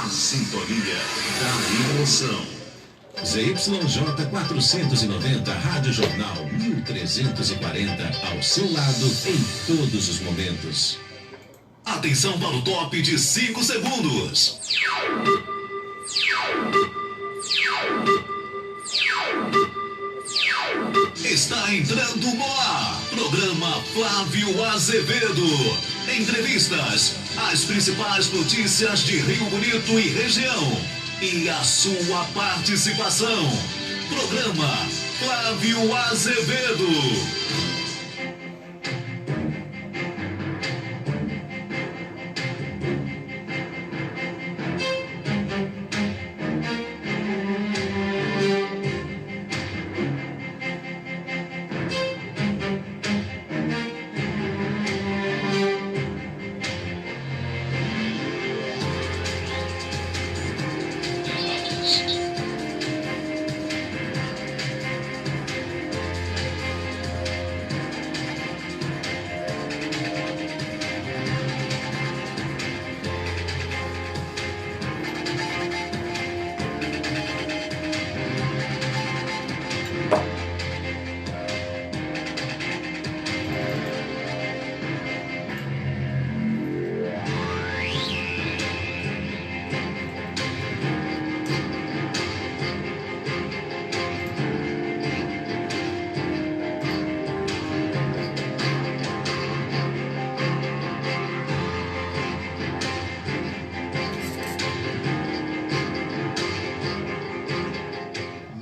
A sintonia da emoção. ZYJ 490, Rádio Jornal 1340, ao seu lado em todos os momentos. Atenção para o top de 5 segundos. Está entrando no ar, programa Flávio Azevedo. Entrevistas, as principais notícias de Rio Bonito e região. E a sua participação. Programa Flávio Azevedo.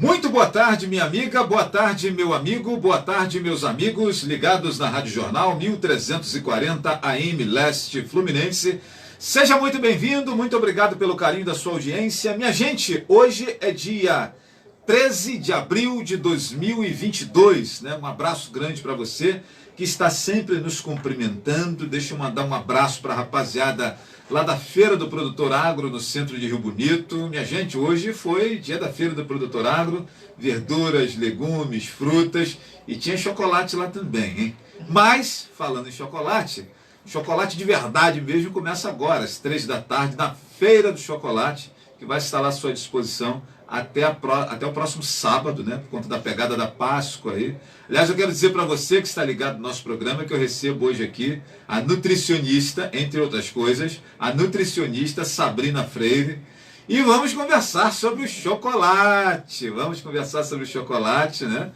Muito boa tarde, minha amiga, boa tarde, meu amigo, boa tarde, meus amigos ligados na Rádio Jornal 1340 AM Leste Fluminense. Seja muito bem-vindo, muito obrigado pelo carinho da sua audiência. Minha gente, hoje é dia 13 de abril de 2022, né? Um abraço grande para você que está sempre nos cumprimentando. Deixa eu mandar um abraço para a rapaziada lá da Feira do Produtor Agro, no centro de Rio Bonito. Minha gente, hoje foi dia da Feira do Produtor Agro, verduras, legumes, frutas, e tinha chocolate lá também, hein? Mas, falando em chocolate, chocolate de verdade mesmo começa agora, às 3 da tarde, na Feira do Chocolate, que vai estar lá à sua disposição até o próximo sábado, né? Por conta da pegada da Páscoa aí. Aliás, eu quero dizer para você que está ligado no nosso programa que eu recebo hoje aqui a nutricionista, entre outras coisas, a nutricionista Sabrina Freire. E vamos conversar sobre o chocolate. Vamos conversar sobre o chocolate, né?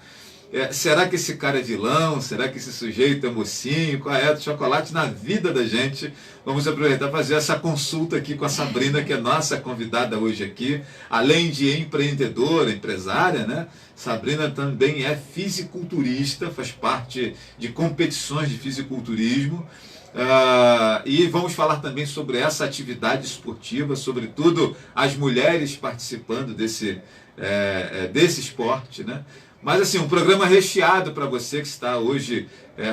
Será que esse cara é vilão? Será que esse sujeito é mocinho? Qual é o chocolate na vida da gente? Vamos aproveitar para fazer essa consulta aqui com a Sabrina, que é nossa convidada hoje aqui. Além de empreendedora, empresária, né? Sabrina também é fisiculturista, faz parte de competições de fisiculturismo. E vamos falar também sobre essa atividade esportiva, sobretudo as mulheres participando desse esporte, né? Mas assim, um programa recheado para você que está hoje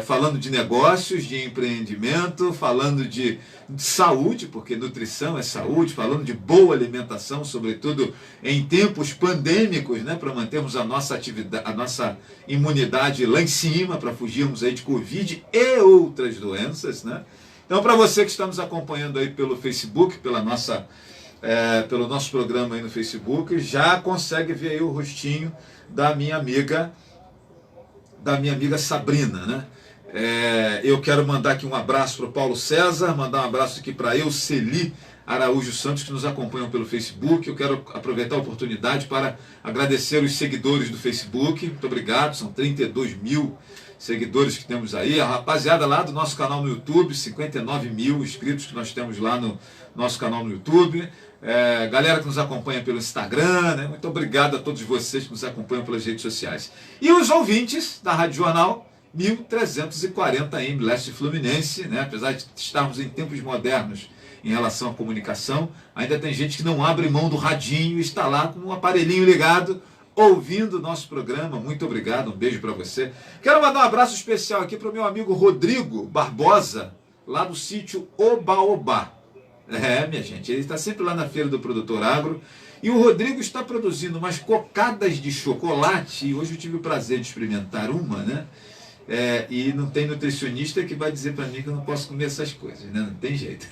falando de negócios, de empreendimento, falando de saúde, porque nutrição é saúde, falando de boa alimentação, sobretudo em tempos pandêmicos, né, para mantermos a nossa atividade, a nossa imunidade lá em cima, para fugirmos aí de Covid e outras doenças, né? Então, para você que está nos acompanhando aí pelo Facebook, pelo nosso programa aí no Facebook, já consegue ver aí o rostinho da minha amiga Sabrina, né? Eu quero mandar aqui um abraço para o Paulo César, mandar um abraço aqui para Euceli Araújo Santos, que nos acompanham pelo Facebook. Eu quero aproveitar a oportunidade para agradecer os seguidores do Facebook. Muito obrigado, são 32 mil seguidores que temos aí. A rapaziada lá do nosso canal no YouTube, 59 mil inscritos que nós temos lá no nosso canal no YouTube. Galera que nos acompanha pelo Instagram, né? Muito obrigado a todos vocês que nos acompanham pelas redes sociais. E os ouvintes da Rádio Jornal 1340 AM Leste Fluminense, né? Apesar de estarmos em tempos modernos em relação à comunicação, ainda tem gente que não abre mão do radinho e está lá com um aparelhinho ligado, ouvindo o nosso programa. Muito obrigado, um beijo para você. Quero mandar um abraço especial aqui para o meu amigo Rodrigo Barbosa, lá do sítio Obaobá. Minha gente, ele está sempre lá na Feira do Produtor Agro. E o Rodrigo está produzindo umas cocadas de chocolate. E hoje eu tive o prazer de experimentar uma, né? E não tem nutricionista que vai dizer para mim que eu não posso comer essas coisas, né? Não tem jeito.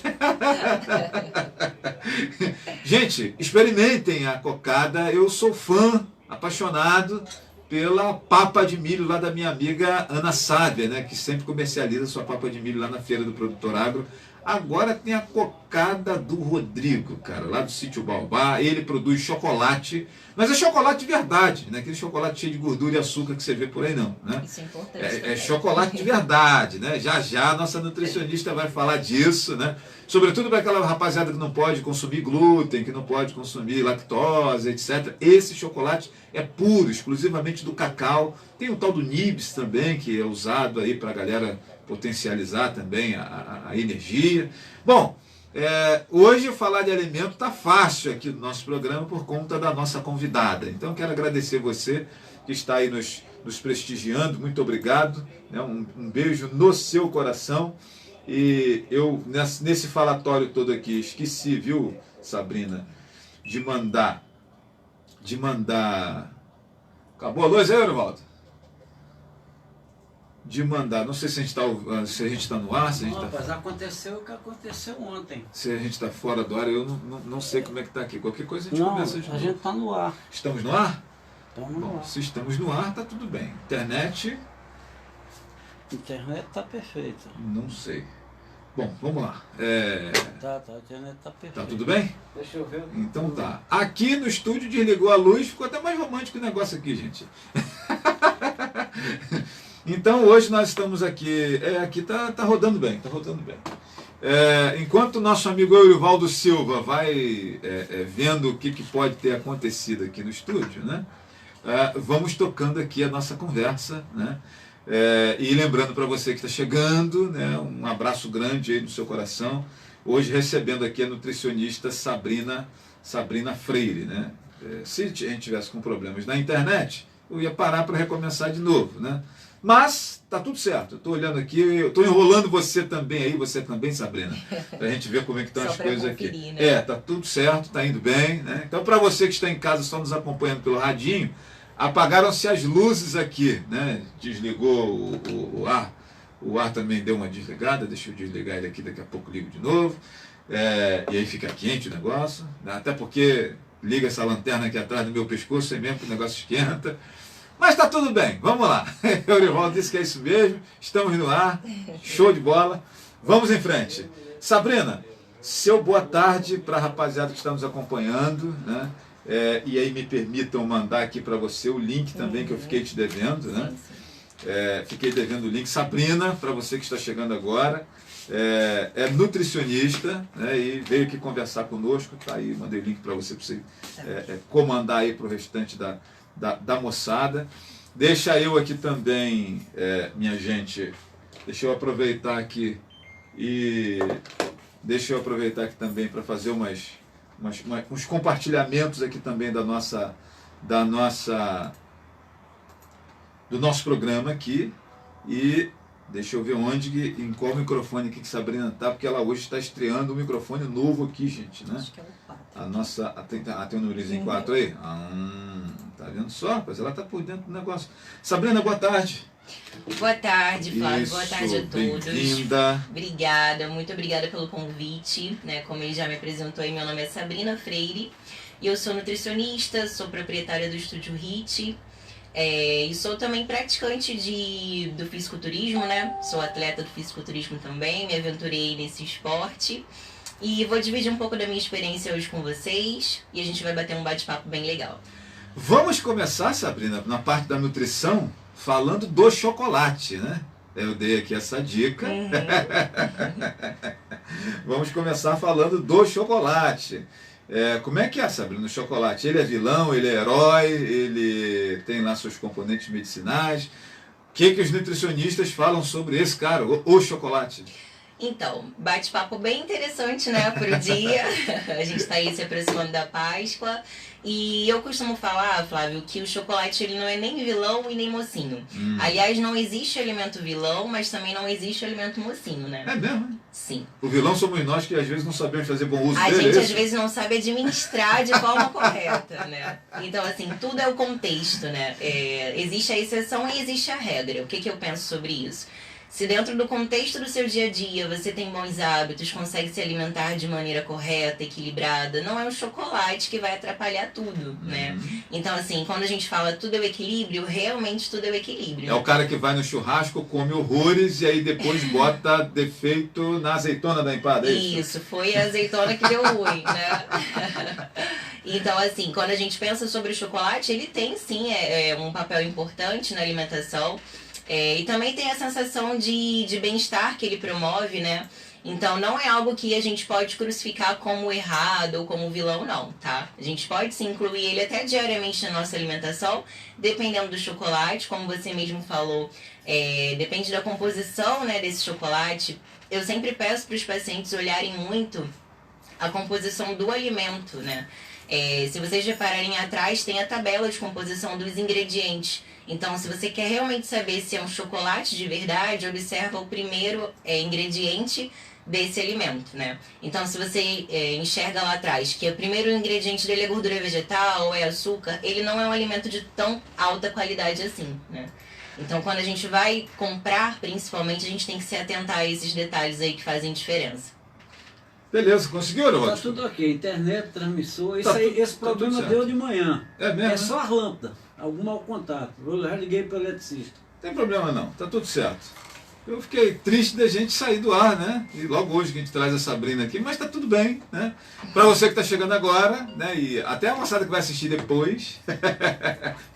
Gente, experimentem a cocada. Eu sou fã, apaixonado pela papa de milho lá da minha amiga Ana Sávia, né, que sempre comercializa sua papa de milho lá na Feira do Produtor Agro. Agora tem a cocada do Rodrigo, cara, lá do Sítio Baobá. Ele produz chocolate, mas é chocolate de verdade, né? Aquele chocolate cheio de gordura e açúcar que você vê por aí não, né? Isso é importante. É chocolate de verdade, né? Já já a nossa nutricionista vai falar disso, né? Sobretudo para aquela rapaziada que não pode consumir glúten, que não pode consumir lactose, etc. Esse chocolate é puro, exclusivamente do cacau. Tem o tal do nibs também, que é usado aí para a galera potencializar também a energia. Bom, hoje falar de alimento está fácil aqui no nosso programa por conta da nossa convidada. Então quero agradecer você que está aí nos prestigiando, muito obrigado, né? Um beijo no seu coração. E eu nesse falatório todo aqui esqueci, viu, Sabrina, de mandar. Acabou a luz aí, Eurivaldo? De mandar, não sei se a gente está no ar, se a gente não, mas aconteceu o que aconteceu ontem. Se a gente está fora do ar, eu não sei como é que está aqui. Qualquer coisa a gente começa de novo. A gente está no ar. Estamos no ar? Estamos no ar. Se estamos no ar, está tudo bem. Internet está perfeita. Não sei. Bom, vamos lá. A internet está perfeita. Tá tudo bem? Deixa eu ver. Então tá. Aqui no estúdio desligou a luz, ficou até mais romântico o negócio aqui, gente. Então hoje nós estamos aqui. Aqui tá rodando bem, tá rodando bem. Enquanto o nosso amigo Eurivaldo Silva vai vendo o que pode ter acontecido aqui no estúdio, né? Vamos tocando aqui a nossa conversa, né? E lembrando para você que está chegando, né, um abraço grande aí no seu coração. Hoje recebendo aqui a nutricionista Sabrina Freire, né? Se a gente tivesse com problemas na internet, eu ia parar para recomeçar de novo, né? Mas tá tudo certo. Eu estou olhando aqui, eu estou enrolando você também aí, você também, Sabrina, para a gente ver como é que estão as coisas aqui. Né? Tá tudo certo, tá indo bem, né? Então para você que está em casa só nos acompanhando pelo radinho, apagaram-se as luzes aqui, né? Desligou o ar. O ar também deu uma desligada. Deixa eu desligar ele aqui, daqui a pouco ligo de novo. E aí fica quente o negócio, né? Até porque liga essa lanterna aqui atrás do meu pescoço, aí mesmo que o negócio esquenta. Mas tá tudo bem, vamos lá. O Eurivaldo disse que é isso mesmo. Estamos no ar, show de bola. Vamos em frente. Sabrina, seu boa tarde para a rapaziada que está nos acompanhando, né? E aí me permitam mandar aqui para você o link também que eu fiquei te devendo, né? Fiquei devendo o link. Sabrina, para você que está chegando agora, é nutricionista, né? E veio aqui conversar conosco, tá aí, mandei o link para você comandar aí para o restante da moçada. Deixa eu aqui também, minha gente, deixa eu aproveitar aqui também para fazer uns compartilhamentos aqui também do nosso programa aqui. E deixa eu ver em qual microfone aqui que Sabrina tá, porque ela hoje está estreando um microfone novo aqui, gente, né? Acho que é o 4. A nossa, tem um númerozinho 4 aí? Tá vendo só? Pois ela tá por dentro do negócio. Sabrina, boa tarde. Boa tarde, Flávio. Isso, boa tarde a todos. Bem-vinda. Obrigada, muito obrigada pelo convite, né? Como ele já me apresentou aí, meu nome é Sabrina Freire e eu sou nutricionista, sou proprietária do Estúdio HIT. E sou também praticante do fisiculturismo, né? Sou atleta do fisiculturismo também, me aventurei nesse esporte. E vou dividir um pouco da minha experiência hoje com vocês e a gente vai bater um bate-papo bem legal. Vamos começar, Sabrina, na parte da nutrição, falando do chocolate, né? Eu dei aqui essa dica. Uhum. Vamos começar falando do chocolate. Como é que é, Sabrina, o chocolate? Ele é vilão, ele é herói, ele tem lá seus componentes medicinais. O que os nutricionistas falam sobre esse cara, o chocolate? Então, bate-papo bem interessante, né, pro dia. A gente tá aí se aproximando da Páscoa. E eu costumo falar, Flávio, que o chocolate ele não é nem vilão e nem mocinho. Aliás, não existe alimento vilão, mas também não existe alimento mocinho, né? É mesmo? Sim. O vilão somos nós que às vezes não sabemos fazer bom uso A dele. gente às vezes não sabe administrar de forma correta, né? Então, assim, tudo é o contexto, né? Existe a exceção e existe a regra. O que eu penso sobre isso? Se dentro do contexto do seu dia a dia você tem bons hábitos, consegue se alimentar de maneira correta, equilibrada, não é o chocolate que vai atrapalhar tudo, né? Então, assim, quando a gente fala tudo é o equilíbrio, realmente tudo é o equilíbrio. É o cara que vai no churrasco, come horrores e aí depois bota defeito na azeitona da empada, é isso? Isso, foi a azeitona que deu ruim, né? Então, assim, quando a gente pensa sobre o chocolate, ele tem, sim, um papel importante na alimentação. E também tem a sensação de bem-estar que ele promove, né? Então não é algo que a gente pode crucificar como errado ou como vilão, não, tá? A gente pode sim incluir ele até diariamente na nossa alimentação, dependendo do chocolate, como você mesmo falou, depende da composição, né, desse chocolate. Eu sempre peço para os pacientes olharem muito a composição do alimento, né? Se vocês repararem atrás, tem a tabela de composição dos ingredientes. Então, se você quer realmente saber se é um chocolate de verdade, observa o primeiro ingrediente desse alimento, né? Então, se você enxerga lá atrás que o primeiro ingrediente dele é gordura vegetal ou é açúcar, ele não é um alimento de tão alta qualidade assim, né? Então, quando a gente vai comprar, principalmente, a gente tem que se atentar a esses detalhes aí que fazem diferença. Beleza, conseguiu, Heródoto? Tá tudo ok, internet, transmissor, esse tá problema tudo deu certo. de manhã. É mesmo? É só as lâmpadas, algum mau contato. Eu já liguei para o eletricista. Não tem problema não, tá tudo certo. Eu fiquei triste da gente sair do ar, né? E logo hoje que a gente traz a Sabrina aqui, mas tá tudo bem, né? Para você que tá chegando agora, né? E até a moçada que vai assistir depois.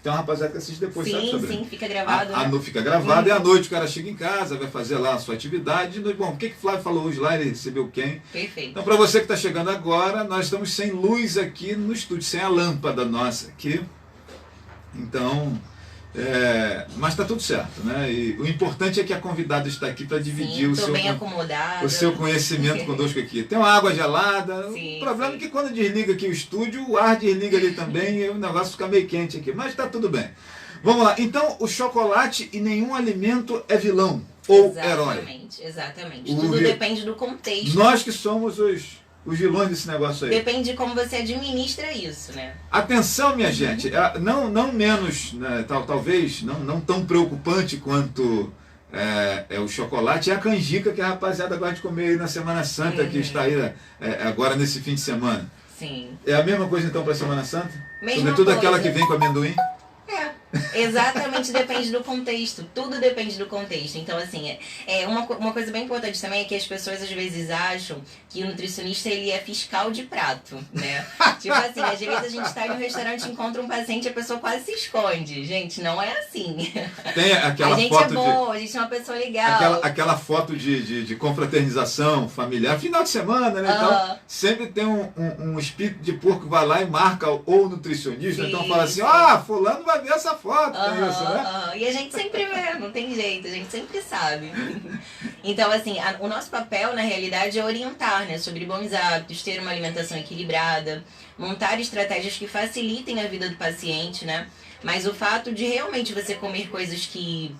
Tem uma rapaziada que assiste depois, sabe, Sabrina? Sim, fica gravado. Fica gravado, e à noite o cara chega em casa, vai fazer lá a sua atividade. Bom, o que o Flávio falou hoje lá, ele recebeu quem? Perfeito. Então, para você que está chegando agora, nós estamos sem luz aqui no estúdio, sem a lâmpada nossa aqui. Então, mas está tudo certo, né? E o importante é que a convidada está aqui para dividir o seu conhecimento conosco aqui. Tem uma água gelada, Sim, o problema sim. é que quando desliga aqui o estúdio, o ar desliga ali também e o negócio fica meio quente aqui, mas está tudo bem. Vamos lá, então o chocolate e nenhum alimento é vilão ou herói. Exatamente. Tudo depende do contexto. Nós que somos os vilões desse negócio aí. Depende de como você administra isso, né? Atenção, minha gente, não menos, né, talvez, não tão preocupante quanto o chocolate, é a canjica que a rapaziada gosta de comer aí na Semana Santa, que está aí agora nesse fim de semana. Sim. É a mesma coisa então para a Semana Santa? Mesma Sobretudo coisa. aquela que vem com amendoim? Exatamente, depende do contexto. Tudo depende do contexto. Então, assim, uma coisa bem importante também é que as pessoas às vezes acham que o nutricionista ele é fiscal de prato, né? Tipo assim, às vezes a gente está em um restaurante, encontra um paciente e a pessoa quase se esconde. Gente, não é assim. Tem aquela a gente foto é boa, a gente é uma pessoa legal. Aquela foto de confraternização familiar, final de semana, né? Então, sempre tem um espírito de porco que vai lá e marca o nutricionista. Sim, então fala assim, fulano vai ver essa foto. É isso, né? E a gente sempre vê, não tem jeito, a gente sempre sabe. Então, assim, o nosso papel, na realidade, é orientar, né, sobre bons hábitos, ter uma alimentação equilibrada, montar estratégias que facilitem a vida do paciente, né? Mas o fato de realmente você comer coisas que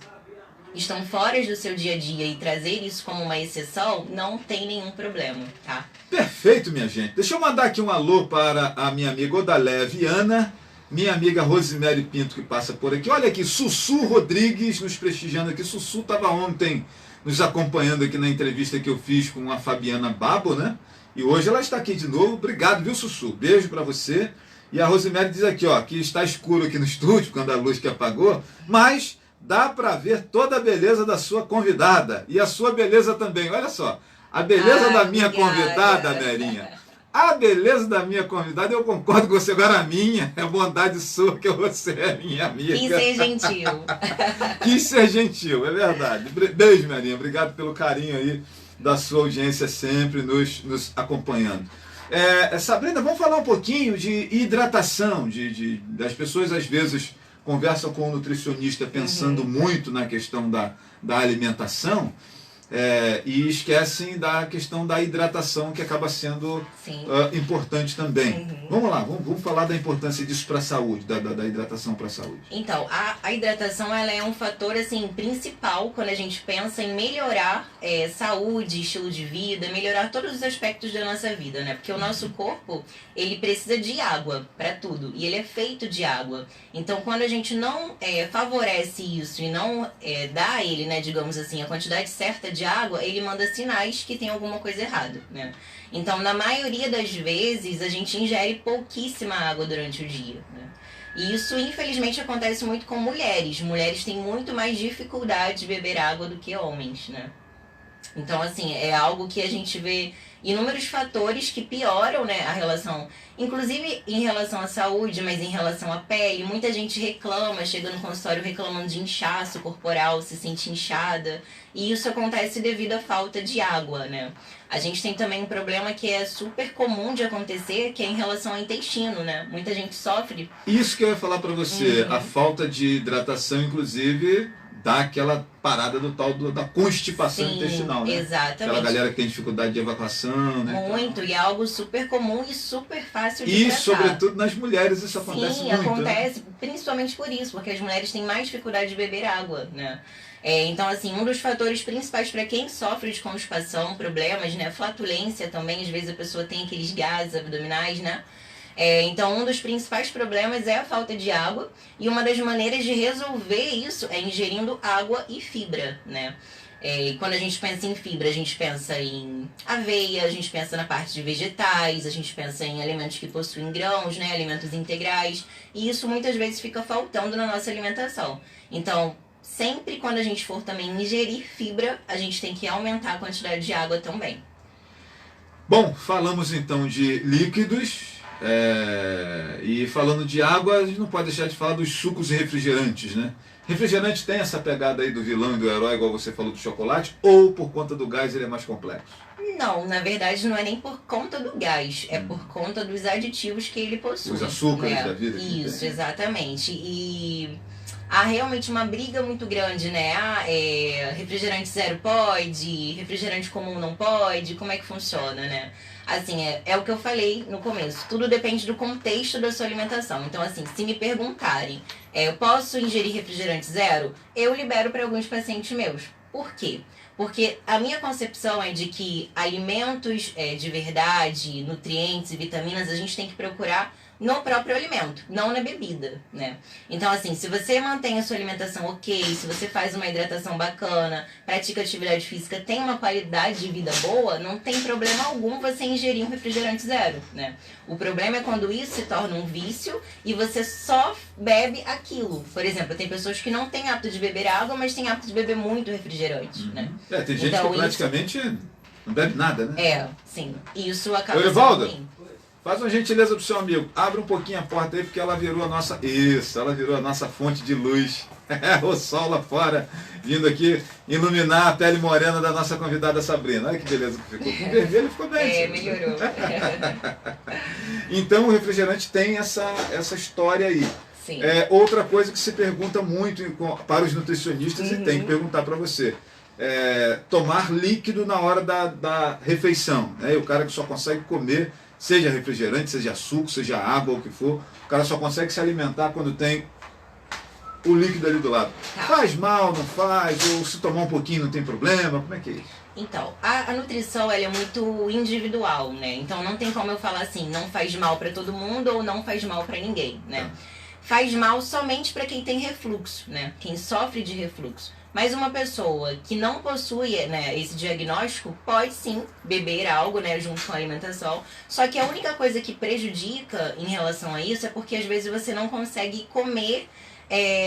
estão fora do seu dia a dia e trazer isso como uma exceção, não tem nenhum problema, tá? Perfeito, minha gente. Deixa eu mandar aqui um alô para a minha amiga Odalé Viana, minha amiga Rosemary Pinto, que passa por aqui. Olha aqui, Sussu Rodrigues nos prestigiando aqui. Sussu estava ontem nos acompanhando aqui na entrevista que eu fiz com a Fabiana Babo, né? E hoje ela está aqui de novo. Obrigado, viu, Sussu? Beijo para você. E a Rosemary diz aqui, ó, que está escuro aqui no estúdio, quando a luz que apagou, mas dá para ver toda a beleza da sua convidada. E a sua beleza também. Olha só, a beleza da minha convidada, Nerinha. A beleza da minha convidada, eu concordo com você, agora a minha, é bondade sua que você é minha amiga. Quis ser gentil. Quis ser gentil, é verdade. Beijo, Marinha, obrigado pelo carinho aí da sua audiência sempre nos acompanhando. Sabrina, vamos falar um pouquinho de hidratação, das pessoas às vezes conversam com o nutricionista pensando muito na questão da alimentação. e esquecem da questão da hidratação, que acaba sendo importante também. Vamos lá, vamos falar da importância disso para a saúde, da hidratação para a saúde. Então, a hidratação ela é um fator assim, principal quando a gente pensa em melhorar saúde, estilo de vida, melhorar todos os aspectos da nossa vida, né? Porque o nosso corpo, ele precisa de água para tudo, e ele é feito de água. Então, quando a gente não favorece isso e não dá a ele, né, digamos assim, a quantidade certa de água, ele manda sinais que tem alguma coisa errada, né? Então, na maioria das vezes, a gente ingere pouquíssima água durante o dia, né? E isso, infelizmente, acontece muito com mulheres. Mulheres têm muito mais dificuldade de beber água do que homens, né? Então, assim, é algo que a gente vê inúmeros fatores que pioram, né, a relação, inclusive em relação à saúde, mas em relação à pele. Muita gente reclama, chega no consultório reclamando de inchaço corporal, se sente inchada, e isso acontece devido à falta de água, né? A gente tem também um problema que é super comum de acontecer, que é em relação ao intestino, né? Muita gente sofre. Isso que eu ia falar para você, a falta de hidratação, inclusive, dá aquela parada do tal da constipação intestinal, né? Exatamente. Aquela galera que tem dificuldade de evacuação, né? Muito, e é algo super comum e super fácil de tratar. E, tratar. sobretudo, nas mulheres isso acontece muito. Sim, acontece, né? Principalmente por isso, porque as mulheres têm mais dificuldade de beber água, né? Então, assim, um dos fatores principais para quem sofre de constipação, problemas, né? Flatulência também, às vezes a pessoa tem aqueles gases abdominais, né? Então, um dos principais problemas é a falta de água, e uma das maneiras de resolver isso é ingerindo água e fibra, né? E quando a gente pensa em fibra, a gente pensa em aveia, a gente pensa na parte de vegetais, a gente pensa em alimentos que possuem grãos, né? Alimentos integrais, e isso muitas vezes fica faltando na nossa alimentação. Então, sempre quando a gente for também ingerir fibra, a gente tem que aumentar a quantidade de água também. Bom, falamos então de líquidos. E falando de água, a gente não pode deixar de falar dos sucos e refrigerantes, né? Refrigerante tem essa pegada aí do vilão e do herói, igual você falou do chocolate, ou por conta do gás ele é mais complexo? Não, na verdade não é nem por conta do gás, é por conta dos aditivos que ele possui. Os açúcares, né? da vida. Isso, exatamente. E há realmente uma briga muito grande, né? Refrigerante zero pode, refrigerante comum não pode, como é que funciona, né? Assim, é o que eu falei no começo, tudo depende do contexto da sua alimentação. Então, assim, se me perguntarem, eu posso ingerir refrigerante zero? Eu libero para alguns pacientes meus. Por quê? Porque a minha concepção é de que alimentos de verdade, nutrientes e vitaminas, a gente tem que procurar no próprio alimento, não na bebida, né? Então, assim, se você mantém a sua alimentação ok, se você faz uma hidratação bacana, pratica atividade física, tem uma qualidade de vida boa, não tem problema algum você ingerir um refrigerante zero, né? O problema é quando isso se torna um vício e você só bebe aquilo. Por exemplo, tem pessoas que não têm hábito de beber água, mas têm hábito de beber muito refrigerante, né? Tem gente que praticamente não bebe nada, né? Sim. Isso acaba sendo ruim. Faz uma gentileza pro seu amigo, abre um pouquinho a porta aí, porque ela virou a nossa... Isso, ela virou a nossa fonte de luz. O sol lá fora, vindo aqui iluminar a pele morena da nossa convidada Sabrina. Olha que beleza que ficou. Com vermelho ficou bem. Melhorou. Então o refrigerante tem essa história aí. Sim. Outra coisa que se pergunta muito para os nutricionistas e tem que perguntar para você. Tomar líquido na hora da refeição. Né? E o cara que só consegue comer, seja refrigerante, seja suco, seja água, ou o que for, o cara só consegue se alimentar quando tem o líquido ali do lado. Faz mal, não faz? Ou se tomar um pouquinho não tem problema? Como é que é isso? Então, a nutrição ela é muito individual, né? Então não tem como eu falar assim, não faz mal para todo mundo ou não faz mal para ninguém, né? Faz mal somente para quem tem refluxo, né? Quem sofre de refluxo. Mas uma pessoa que não possui, né, esse diagnóstico pode sim beber algo, né, junto com a alimentação. Só que a única coisa que prejudica em relação a isso é porque às vezes você não consegue comer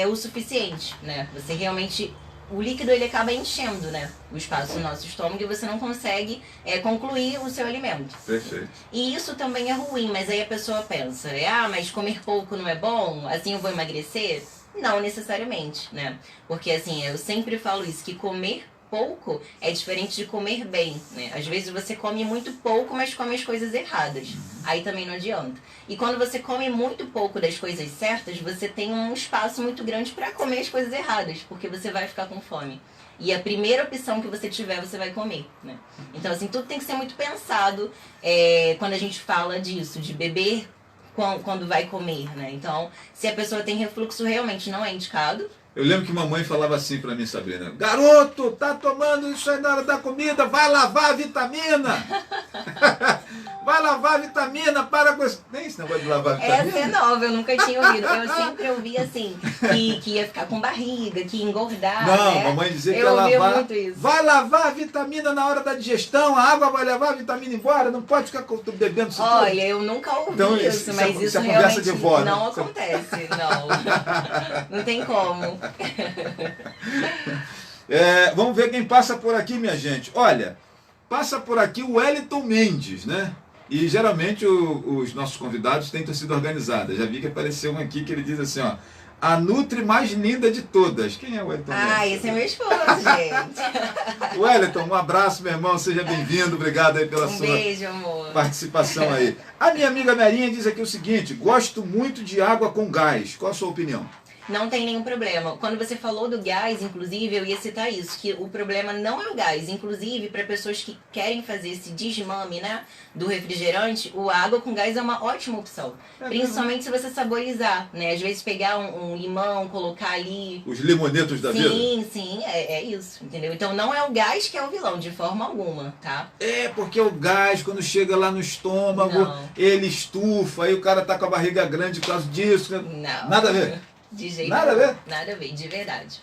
o suficiente, né? Você realmente... O líquido ele acaba enchendo, né, o espaço do nosso estômago e você não consegue concluir o seu alimento. Perfeito. E isso também é ruim, mas aí a pessoa pensa, mas comer pouco não é bom? Assim eu vou emagrecer? Não necessariamente, né? Porque assim, eu sempre falo isso, que comer pouco é diferente de comer bem, né? Às vezes você come muito pouco, mas come as coisas erradas. Aí também não adianta. E quando você come muito pouco das coisas certas, você tem um espaço muito grande para comer as coisas erradas, porque você vai ficar com fome. E a primeira opção que você tiver, você vai comer, né? Então, assim, tudo tem que ser muito pensado quando a gente fala disso, de beber quando vai comer, né? Então, se a pessoa tem refluxo, realmente não é indicado. Eu lembro que mamãe falava assim pra mim, Sabrina: garoto, tá tomando isso aí na hora da comida, vai lavar a vitamina. Vai lavar a vitamina, para com isso. Nem esse negócio de lavar a vitamina. Essa é nova, eu nunca tinha ouvido. Eu sempre ouvi assim, que ia ficar com barriga, que ia engordar. Não, né? mamãe dizia que eu ia ouvia lavar. muito isso. Vai lavar a vitamina na hora da digestão, a água vai levar a vitamina embora, não pode ficar bebendo isso tudo. Olha, eu nunca ouvi Então, isso, mas isso isso é conversa realmente de vó, né? não acontece, não. Não tem como. Vamos ver quem passa por aqui, minha gente. Olha, passa por aqui o Wellington Mendes, né? E geralmente os nossos convidados têm torcida organizada. Já vi que apareceu um aqui que ele diz assim, ó: a Nutri mais linda de todas. Quem é o Wellington Mendes? Ah, esse é meu esposo, gente. Wellington, um abraço, meu irmão. Seja bem-vindo. Obrigado aí pela sua Beijo, amor. participação aí. A minha amiga Merinha diz aqui o seguinte: gosto muito de água com gás. Qual a sua opinião? Não tem nenhum problema. Quando você falou do gás, inclusive, eu ia citar isso, que o problema não é o gás. Inclusive, para pessoas que querem fazer esse desmame, né, do refrigerante, a água com gás é uma ótima opção. Principalmente se você saborizar, né? Às vezes pegar um limão, colocar ali... Os limonetos da vida? Sim, é isso, entendeu? Então não é o gás que é o vilão, de forma alguma, tá? Porque o gás, quando chega lá no estômago, Não. ele estufa, aí o cara tá com a barriga grande por causa disso. Não. Nada a ver. De jeito Nada a nenhum. ver? Nada a ver, de verdade.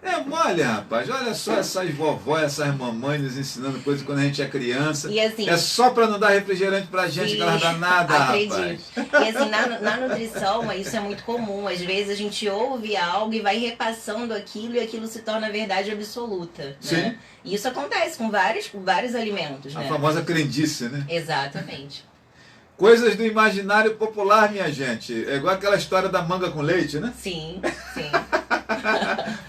É mole, rapaz. Olha só essas vovós, essas mamães nos ensinando coisas quando a gente é criança. E assim, é só pra não dar refrigerante pra gente que elas dão nada, acredito. rapaz. E assim, na nutrição, isso é muito comum. Às vezes a gente ouve algo e vai repassando aquilo e aquilo se torna verdade absoluta. Sim. Né? E isso acontece com vários alimentos, A né? famosa crendice, né? Exatamente. Coisas do imaginário popular, minha gente. É igual aquela história da manga com leite, né? Sim.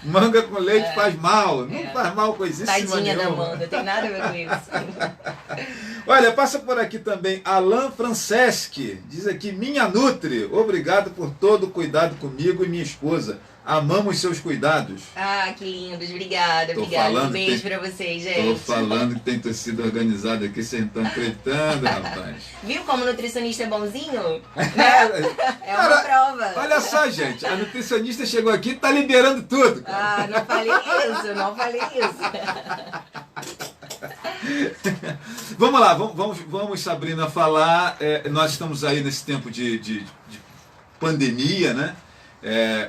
Manga com leite faz mal. Não faz mal coisíssima Tadinha da nenhuma. manga, tem nada a ver com isso. Olha, passa por aqui também Alain Franceschi. Diz aqui: minha Nutri, obrigado por todo o cuidado comigo e minha esposa. Amamos seus cuidados. Ah, que lindos. Obrigada. Um beijo pra vocês, gente. Tô falando que tem torcida organizada aqui, vocês não estão acreditando, rapaz. Viu como o nutricionista é bonzinho? Né? É uma prova. Olha só, gente, a nutricionista chegou aqui e tá liberando tudo. Ah, não falei isso. Vamos lá, vamos, Sabrina, falar. Nós estamos aí nesse tempo de pandemia, né?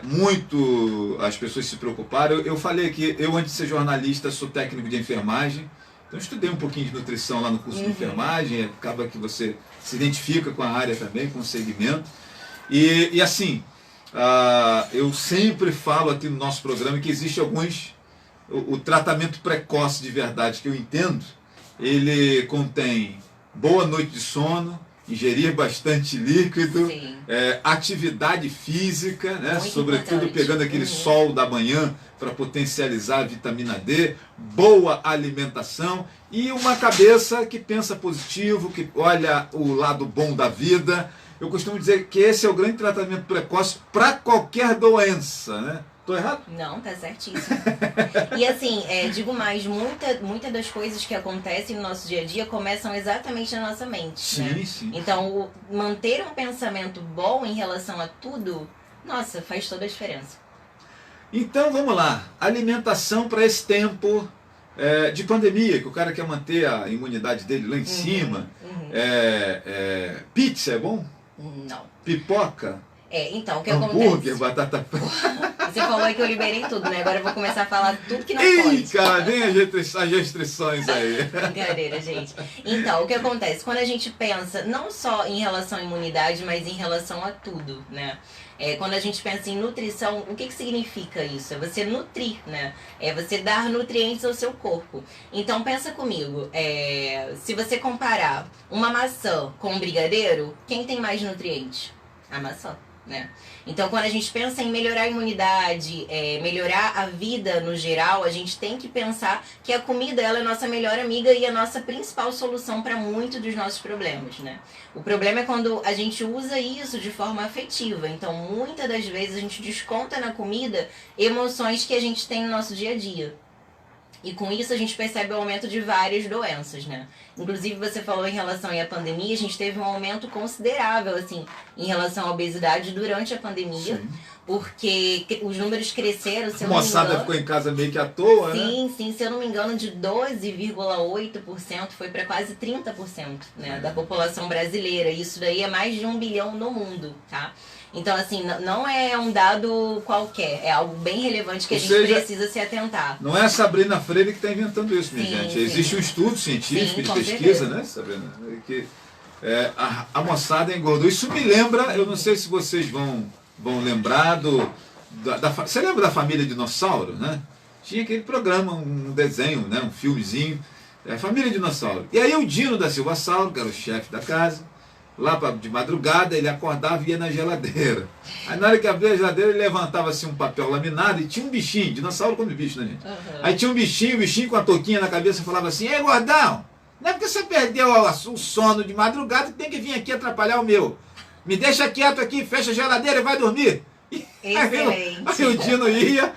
Muito as pessoas se preocuparam. Eu falei que eu, antes de ser jornalista, sou técnico de enfermagem. Então, estudei um pouquinho de nutrição lá no curso de enfermagem. Acaba que você se identifica com a área também, com o segmento. E assim, eu sempre falo aqui no nosso programa que existe alguns... O tratamento precoce de verdade que eu entendo, ele contém boa noite de sono, ingerir bastante líquido, atividade física, né? Sobretudo importante. pegando aquele sol da manhã para potencializar a vitamina D, boa alimentação e uma cabeça que pensa positivo, que olha o lado bom da vida. Eu costumo dizer que esse é o grande tratamento precoce para qualquer doença, né? Tô errado? Não, tá certíssimo. E assim, digo mais, muita das coisas que acontecem no nosso dia a dia começam exatamente na nossa mente. Sim, né? sim. Então, manter um pensamento bom em relação a tudo, nossa, faz toda a diferença. Então, vamos lá. Alimentação para esse tempo de pandemia, que o cara quer manter a imunidade dele lá em cima. Pizza é bom? Não. Pipoca? Então, o que hambúrguer, acontece? batata frita. Você falou aí que eu liberei tudo, né? Agora eu vou começar a falar tudo que não Ih, pode. cara, vem as restrições aí. Brincadeira, gente. Então, o que acontece? Quando a gente pensa não só em relação à imunidade, mas em relação a tudo, né? Quando a gente pensa em nutrição, o que significa isso? É você nutrir, né? É você dar nutrientes ao seu corpo. Então, pensa comigo. Se você comparar uma maçã com um brigadeiro, quem tem mais nutrientes? A maçã. né? Então, quando a gente pensa em melhorar a imunidade, melhorar a vida no geral, a gente tem que pensar que a comida ela é a nossa melhor amiga e a nossa principal solução para muitos dos nossos problemas, né? O problema é quando a gente usa isso de forma afetiva. Então, muitas das vezes a gente desconta na comida emoções que a gente tem no nosso dia a dia. E com isso a gente percebe o aumento de várias doenças, né? Inclusive você falou em relação à pandemia, a gente teve um aumento considerável, assim, em relação à obesidade durante a pandemia. Sim. Porque os números cresceram, se eu não me engano... A moçada ficou em casa meio que à toa, sim, né? Sim, se eu não me engano, de 12,8% foi para quase 30%, né, da população brasileira. Isso daí é mais de 1 bilhão no mundo, tá? Então, assim, não é um dado qualquer, é algo bem relevante que a gente precisa se atentar. Não é a Sabrina Freire que está inventando isso, minha gente. Sim. Existe um estudo científico de pesquisa, né, Sabrina? Que a moçada engordou. Isso me lembra, eu não sei se vocês vão lembrar você lembra da família Dinossauro, né? Tinha aquele programa, um desenho, né, um filmezinho, Família Dinossauro. E aí o Dino da Silva Sauro, que era o chefe da casa, lá de madrugada ele acordava e ia na geladeira. Aí na hora que abria a geladeira ele levantava assim um papel laminado e tinha um bichinho, dinossauro come bicho, né, gente? Uhum. Aí tinha um bichinho, o bichinho com a touquinha na cabeça falava assim: ei, gordão, não é porque você perdeu o sono de madrugada que tem que vir aqui atrapalhar o meu. Me deixa quieto aqui, fecha a geladeira e vai dormir. Aí o Dino ia,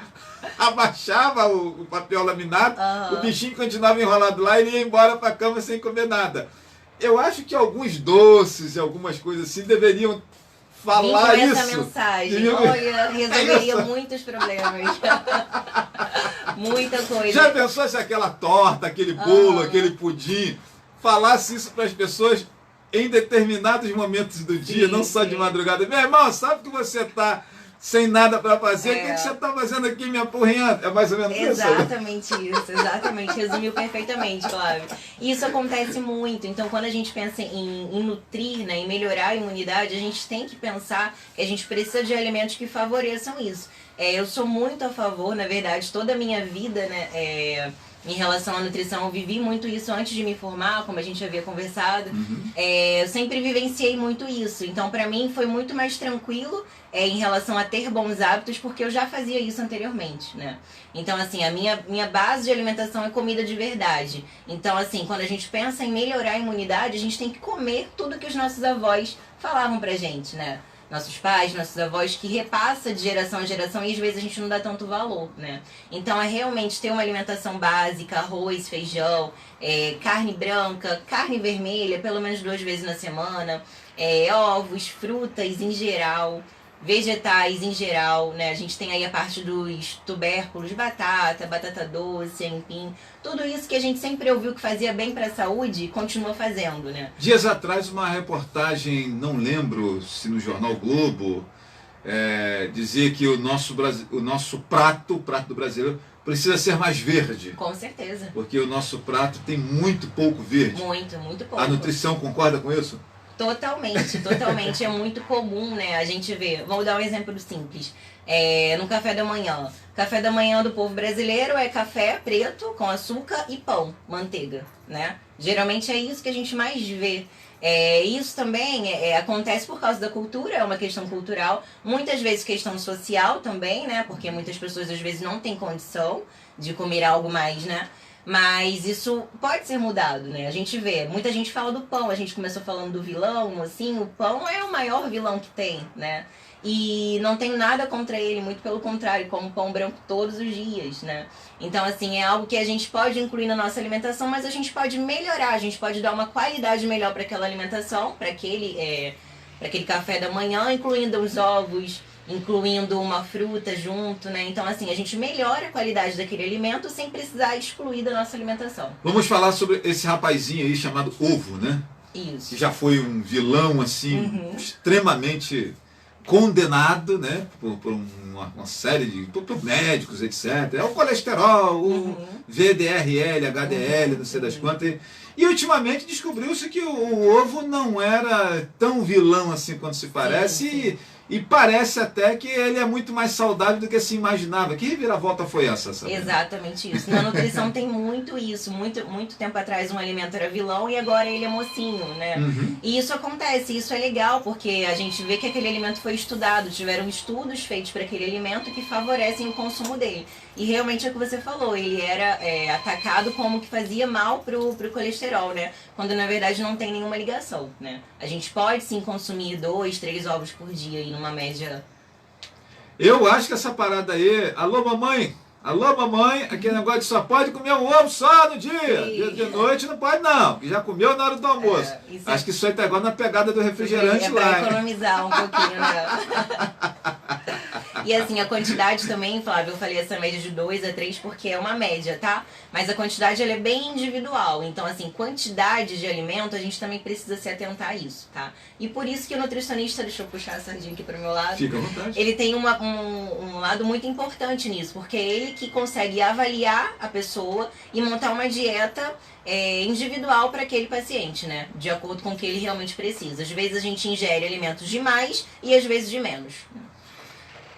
abaixava o papel laminado, o bichinho continuava enrolado lá e ele ia embora para a cama sem comer nada. Eu acho que alguns doces e algumas coisas assim deveriam falar isso. Essa mensagem, olha, resolveria muitos problemas. Muita coisa. Já pensou se aquela torta, aquele bolo, aquele pudim, falasse isso para as pessoas em determinados momentos do dia, não só de madrugada? Meu irmão, sabe que você está sem nada para fazer, o que você está fazendo aqui me apurrinhando? É mais ou menos exatamente isso, exatamente, resumiu perfeitamente, Flávio. Isso acontece muito, então quando a gente pensa em nutrir, né, em melhorar a imunidade, a gente tem que pensar que a gente precisa de alimentos que favoreçam isso. Eu sou muito a favor, na verdade, toda a minha vida, né, em relação à nutrição, eu vivi muito isso antes de me formar, como a gente havia conversado. Eu sempre vivenciei muito isso. Então, para mim, foi muito mais tranquilo em relação a ter bons hábitos, porque eu já fazia isso anteriormente, né? Então, assim, a minha base de alimentação é comida de verdade. Então, assim, quando a gente pensa em melhorar a imunidade, a gente tem que comer tudo que os nossos avós falavam pra gente, né? Nossos pais, nossos avós, que repassa de geração a geração e às vezes a gente não dá tanto valor, né? Então é realmente ter uma alimentação básica, arroz, feijão, carne branca, carne vermelha, pelo menos 2 vezes na semana, ovos, frutas em geral, vegetais em geral, né? A gente tem aí a parte dos tubérculos, batata doce, aipim, tudo isso que a gente sempre ouviu que fazia bem para a saúde, continua fazendo, né? Dias atrás, uma reportagem, não lembro se no Jornal Globo, dizia que o nosso prato, o prato do brasileiro, precisa ser mais verde. Com certeza. Porque o nosso prato tem muito pouco verde. Muito pouco. A nutrição concorda com isso? Totalmente. É muito comum, né? A gente vê. Vou dar um exemplo simples. No café da manhã. Café da manhã do povo brasileiro é café preto com açúcar e pão, manteiga, né? Geralmente é isso que a gente mais vê. Isso também acontece por causa da cultura, é uma questão cultural. Muitas vezes questão social também, né? Porque muitas pessoas às vezes não têm condição de comer algo mais, né? Mas isso pode ser mudado, né? A gente vê, muita gente fala do pão, a gente começou falando do vilão, assim, o pão é o maior vilão que tem, né? E não tenho nada contra ele, muito pelo contrário, como pão branco todos os dias, né? Então, assim, é algo que a gente pode incluir na nossa alimentação, mas a gente pode melhorar, a gente pode dar uma qualidade melhor para aquela alimentação, para aquele café da manhã, incluindo os ovos, incluindo uma fruta junto, né? Então, assim, a gente melhora a qualidade daquele alimento sem precisar excluir da nossa alimentação. Vamos falar sobre esse rapazinho aí chamado Ovo, né? Isso. Que já foi um vilão, assim, extremamente condenado, né? Por uma série de... por médicos, etc. É o colesterol, o VDRL, HDL, não sei das quantas. E ultimamente descobriu-se que o ovo não era tão vilão assim quanto se parece. Sim. E parece até que ele é muito mais saudável do que se imaginava. Que reviravolta foi essa, Sabrina? Exatamente isso. Na nutrição tem muito isso. Muito tempo atrás um alimento era vilão e agora ele é mocinho, né? E isso acontece, isso é legal, porque a gente vê que aquele alimento foi estudado, tiveram estudos feitos para aquele alimento que favorecem o consumo dele. E realmente é o que você falou, ele era atacado como que fazia mal pro colesterol, né? Quando na verdade não tem nenhuma ligação, né? A gente pode sim consumir 2, 3 ovos por dia e numa média. Eu acho que essa parada aí... Alô, mamãe! Alô, mamãe! Aquele negócio de só pode comer um ovo só no dia. Sim. De noite não pode não, porque já comeu na hora do almoço. Acho que isso aí tá igual na pegada do refrigerante lá. Pra economizar um pouquinho, né? E assim, a quantidade também, Flávio, eu falei essa média de 2 a 3 porque é uma média, tá? Mas a quantidade ela é bem individual. Então, assim, quantidade de alimento, a gente também precisa se atentar a isso, tá? E por isso que o nutricionista, deixa eu puxar a sardinha aqui pro meu lado. Fica à vontade. Ele tem um lado muito importante nisso, porque é ele que consegue avaliar a pessoa e montar uma dieta individual para aquele paciente, né? De acordo com o que ele realmente precisa. Às vezes a gente ingere alimentos de mais e às vezes de menos.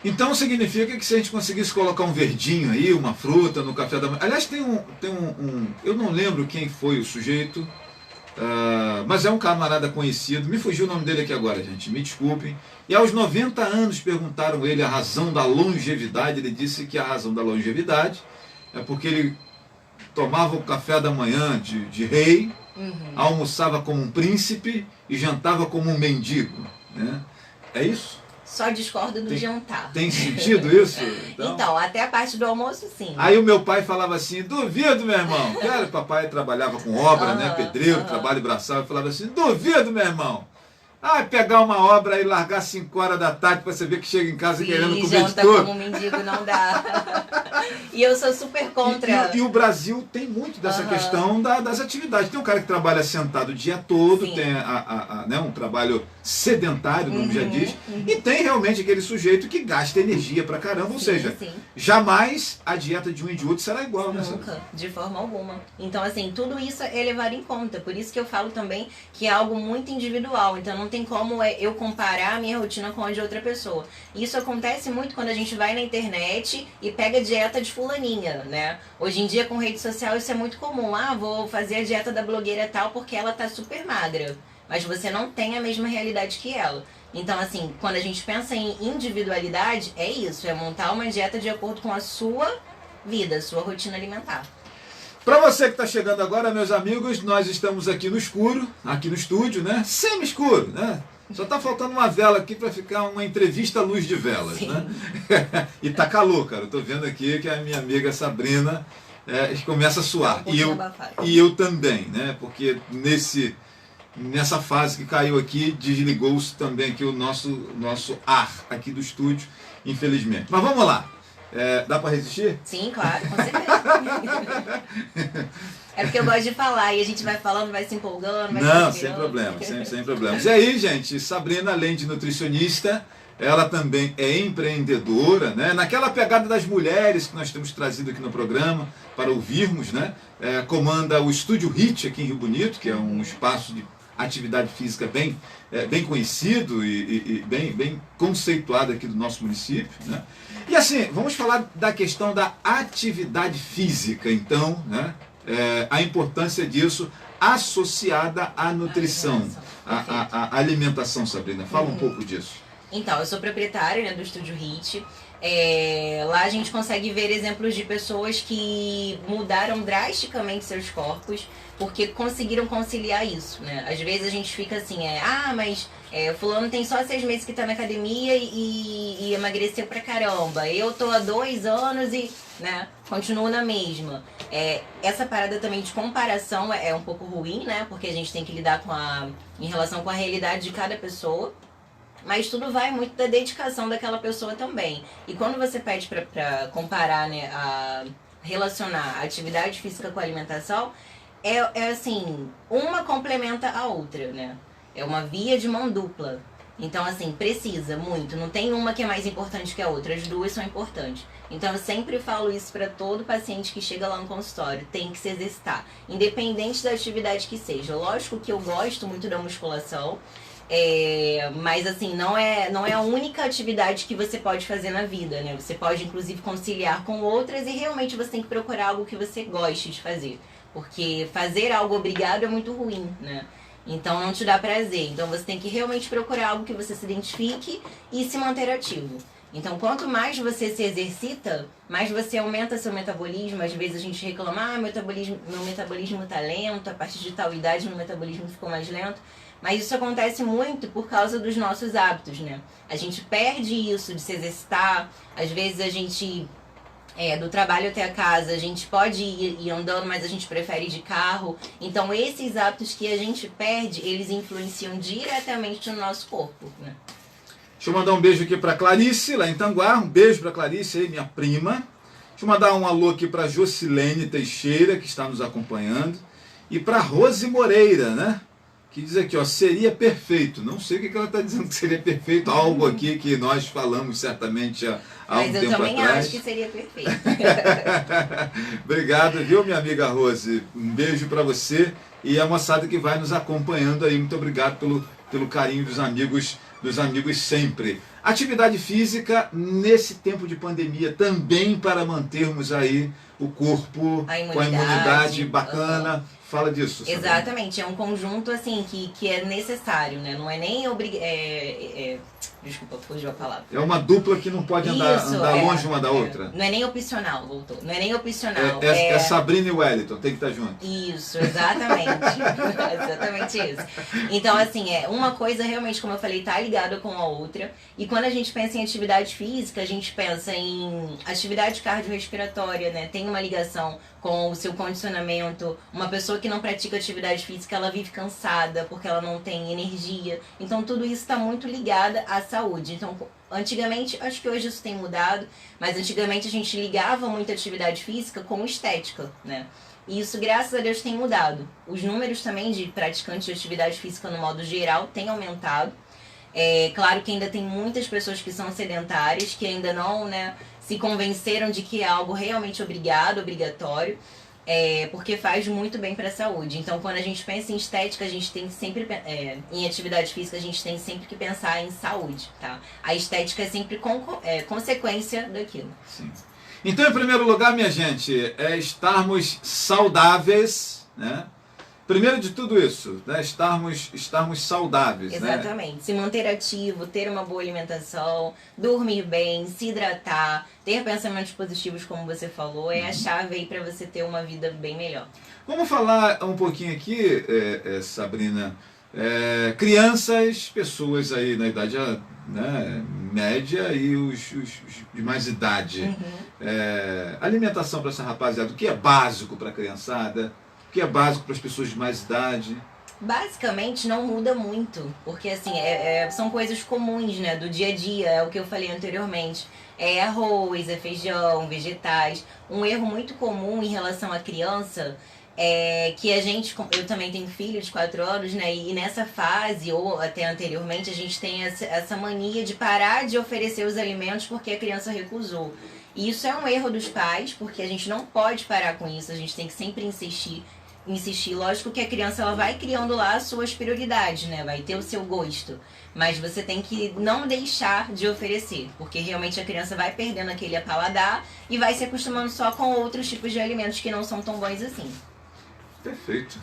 Então significa que se a gente conseguisse colocar um verdinho aí, uma fruta no café da manhã... Aliás, eu não lembro quem foi o sujeito, mas é um camarada conhecido. Me fugiu o nome dele aqui agora, gente, me desculpem. E aos 90 anos perguntaram ele a razão da longevidade. Ele disse que a razão da longevidade é porque ele tomava o café da manhã de rei, almoçava como um príncipe e jantava como um mendigo, né? É isso? Só discordo do jantar. Tem sentido isso? Então, até a parte do almoço, sim. Aí o meu pai falava assim, duvido, meu irmão. Cara, papai trabalhava com obra, né? Pedreiro, trabalho braçal. Eu falava assim, duvido, meu irmão. Pegar uma obra e largar 5 horas da tarde pra você ver que chega em casa querendo comer de tudo. Como um mendigo não dá. E eu sou super contra. E o Brasil tem muito dessa questão das atividades. Tem um cara que trabalha sentado o dia todo, tem né, um trabalho sedentário, como já diz, e tem realmente aquele sujeito que gasta energia pra caramba, ou seja, jamais a dieta de um e de outro será igual, né? Nunca, de forma alguma. Então, assim, tudo isso é levado em conta. Por isso que eu falo também que é algo muito individual. Então, não tem como eu comparar a minha rotina com a de outra pessoa. Isso acontece muito quando a gente vai na internet e pega a dieta de fulaninha, né? Hoje em dia, com rede social, isso é muito comum. Vou fazer a dieta da blogueira tal porque ela tá super magra. Mas você não tem a mesma realidade que ela. Então, assim, quando a gente pensa em individualidade, é isso. É montar uma dieta de acordo com a sua vida, a sua rotina alimentar. Para você que está chegando agora, meus amigos, nós estamos aqui no escuro, aqui no estúdio, né? Semi-escuro, né? Só está faltando uma vela aqui para ficar uma entrevista à luz de velas, né? E tá calor, cara. Eu tô vendo aqui que a minha amiga Sabrina começa a suar. E eu também, né? Porque nessa fase que caiu aqui, desligou-se também aqui o nosso ar aqui do estúdio, infelizmente. Mas vamos lá. Dá para resistir? Sim, claro, com certeza. É porque eu gosto de falar e a gente vai falando, vai se empolgando, vai Não, sem problema, sem problemas. E aí, gente, Sabrina, além de nutricionista, ela também é empreendedora, né? Naquela pegada das mulheres que nós temos trazido aqui no programa para ouvirmos, né? Comanda o Estúdio HIT aqui em Rio Bonito, que é um espaço de atividade física bem conhecido e bem conceituado aqui do nosso município, né? E assim, vamos falar da questão da atividade física, então, né? A importância disso associada à nutrição, à alimentação, Sabrina. Fala um pouco disso. Então, eu sou proprietária, né, do Estúdio HIT. Lá a gente consegue ver exemplos de pessoas que mudaram drasticamente seus corpos porque conseguiram conciliar isso, né? Às vezes a gente fica assim, mas fulano tem só 6 meses que tá na academia e emagreceu pra caramba. Eu tô há 2 anos e, né, continuo na mesma. Essa parada também de comparação é um pouco ruim, né? Porque a gente tem que lidar em relação com a realidade de cada pessoa. Mas tudo vai muito da dedicação daquela pessoa também. E quando você pede pra comparar, né, relacionar a atividade física com a alimentação, assim, uma complementa a outra, né? É uma via de mão dupla. Então, assim, precisa muito. Não tem uma que é mais importante que a outra. As duas são importantes. Então, eu sempre falo isso para todo paciente que chega lá no consultório. Tem que se exercitar. Independente da atividade que seja. Lógico que eu gosto muito da musculação. Mas, assim, não é a única atividade que você pode fazer na vida, né? Você pode, inclusive, conciliar com outras. E, realmente, você tem que procurar algo que você goste de fazer. Porque fazer algo obrigado é muito ruim, né? Então não te dá prazer. Então você tem que realmente procurar algo que você se identifique e se manter ativo. Então quanto mais você se exercita, mais você aumenta seu metabolismo. Às vezes a gente reclama, meu metabolismo tá lento, a partir de tal idade meu metabolismo ficou mais lento. Mas isso acontece muito por causa dos nossos hábitos, né? A gente perde isso de se exercitar. Às vezes a gente... do trabalho até a casa, a gente pode ir andando, mas a gente prefere ir de carro. Então, esses hábitos que a gente perde, eles influenciam diretamente no nosso corpo, né? Deixa eu mandar um beijo aqui para Clarice, lá em Tanguá. Um beijo para Clarice aí, minha prima. Deixa eu mandar um alô aqui para Jocilene Teixeira, que está nos acompanhando. E para Rose Moreira, né? Que diz aqui, ó, seria perfeito. Não sei o que ela está dizendo que seria perfeito. Algo aqui que nós falamos certamente há um tempo atrás. Mas eu também acho que seria perfeito. Obrigado, viu, minha amiga Rose? Um beijo para você e a moçada que vai nos acompanhando aí. Muito obrigado pelo carinho dos amigos sempre. Atividade física nesse tempo de pandemia também para mantermos aí o corpo com a imunidade bacana. Fala disso. Exatamente, é um conjunto assim que é necessário, né? Não é nem desculpa, fugiu a palavra. É uma dupla que não pode andar longe uma da outra. Não é nem opcional, voltou. Não é nem opcional. É Sabrina e Wellington, tem que estar junto. Isso, exatamente. Exatamente isso. Então, assim, uma coisa realmente, como eu falei, tá ligada com a outra. E quando a gente pensa em atividade física, a gente pensa em atividade cardiorrespiratória, né? Tem uma ligação com o seu condicionamento. Uma pessoa que não pratica atividade física, ela vive cansada porque ela não tem energia. Então, tudo isso está muito ligado à saúde. Então, antigamente, acho que hoje isso tem mudado, mas antigamente a gente ligava muito a atividade física com estética, né? E isso, graças a Deus, tem mudado. Os números também de praticantes de atividade física, no modo geral, têm aumentado. Claro que ainda tem muitas pessoas que são sedentárias, que ainda não, né, se convenceram de que é algo realmente obrigatório, porque faz muito bem para a saúde. Então, quando a gente pensa em estética, a gente tem que sempre, em atividade física, a gente tem sempre que pensar em saúde, tá? A estética é sempre consequência daquilo. Sim. Então, em primeiro lugar, minha gente, é estarmos saudáveis, né? Primeiro de tudo isso, né? Estarmos saudáveis. Exatamente. Né? Se manter ativo, ter uma boa alimentação, dormir bem, se hidratar, ter pensamentos positivos, como você falou, é a chave aí para você ter uma vida bem melhor. Vamos falar um pouquinho aqui, Sabrina, crianças, pessoas aí na idade, né, média e os de mais idade. Uhum. Alimentação para essa rapaziada, o que é básico para a criançada? O que é básico para as pessoas de mais idade? Basicamente não muda muito, porque assim, são coisas comuns, né, do dia a dia, é o que eu falei anteriormente. É arroz, é feijão, vegetais. Um erro muito comum em relação à criança é que eu também tenho filho de 4 anos, né, e nessa fase, ou até anteriormente, a gente tem essa mania de parar de oferecer os alimentos porque a criança recusou. E isso é um erro dos pais, porque a gente não pode parar com isso, a gente tem que sempre insistir. Lógico que a criança ela vai criando lá as suas prioridades, né? Vai ter o seu gosto. Mas você tem que não deixar de oferecer, porque realmente a criança vai perdendo aquele paladar e vai se acostumando só com outros tipos de alimentos que não são tão bons assim. Perfeito.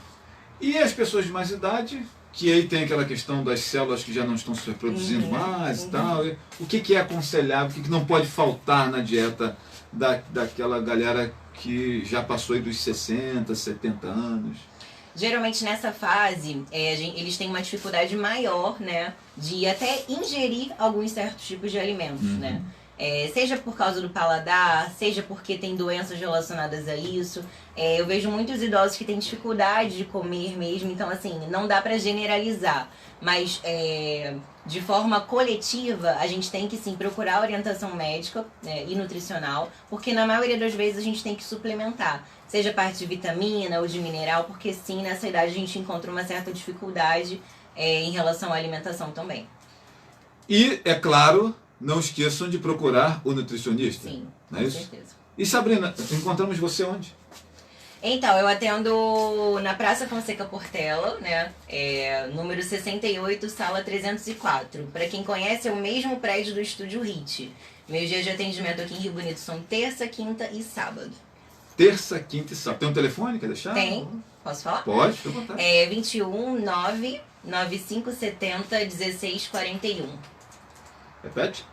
E as pessoas de mais idade, que aí tem aquela questão das células que já não estão se reproduzindo mais e tal. O que é aconselhável, o que não pode faltar na dieta daquela galera que já passou aí dos 60, 70 anos? Geralmente nessa fase, eles têm uma dificuldade maior, né, de até ingerir alguns certos tipos de alimentos, né? Seja por causa do paladar, seja porque tem doenças relacionadas a isso. Eu vejo muitos idosos que têm dificuldade de comer mesmo, então assim, não dá pra generalizar. Mas de forma coletiva, a gente tem que sim procurar orientação médica e nutricional, porque na maioria das vezes a gente tem que suplementar, seja parte de vitamina ou de mineral, porque sim, nessa idade a gente encontra uma certa dificuldade em relação à alimentação também. E, é claro, não esqueçam de procurar o nutricionista. Sim, não com é isso? certeza. E Sabrina, encontramos você onde? Então, eu atendo na Praça Fonseca Portela, né? Número 68, sala 304. Para quem conhece, é o mesmo prédio do Estúdio HIT. Meus dias de atendimento aqui em Rio Bonito são terça, quinta e sábado. Terça, quinta e sábado. Tem um telefone, quer deixar? Tem? Posso falar? Pode, fica à vontade. 21 9 9570 1641. Repete?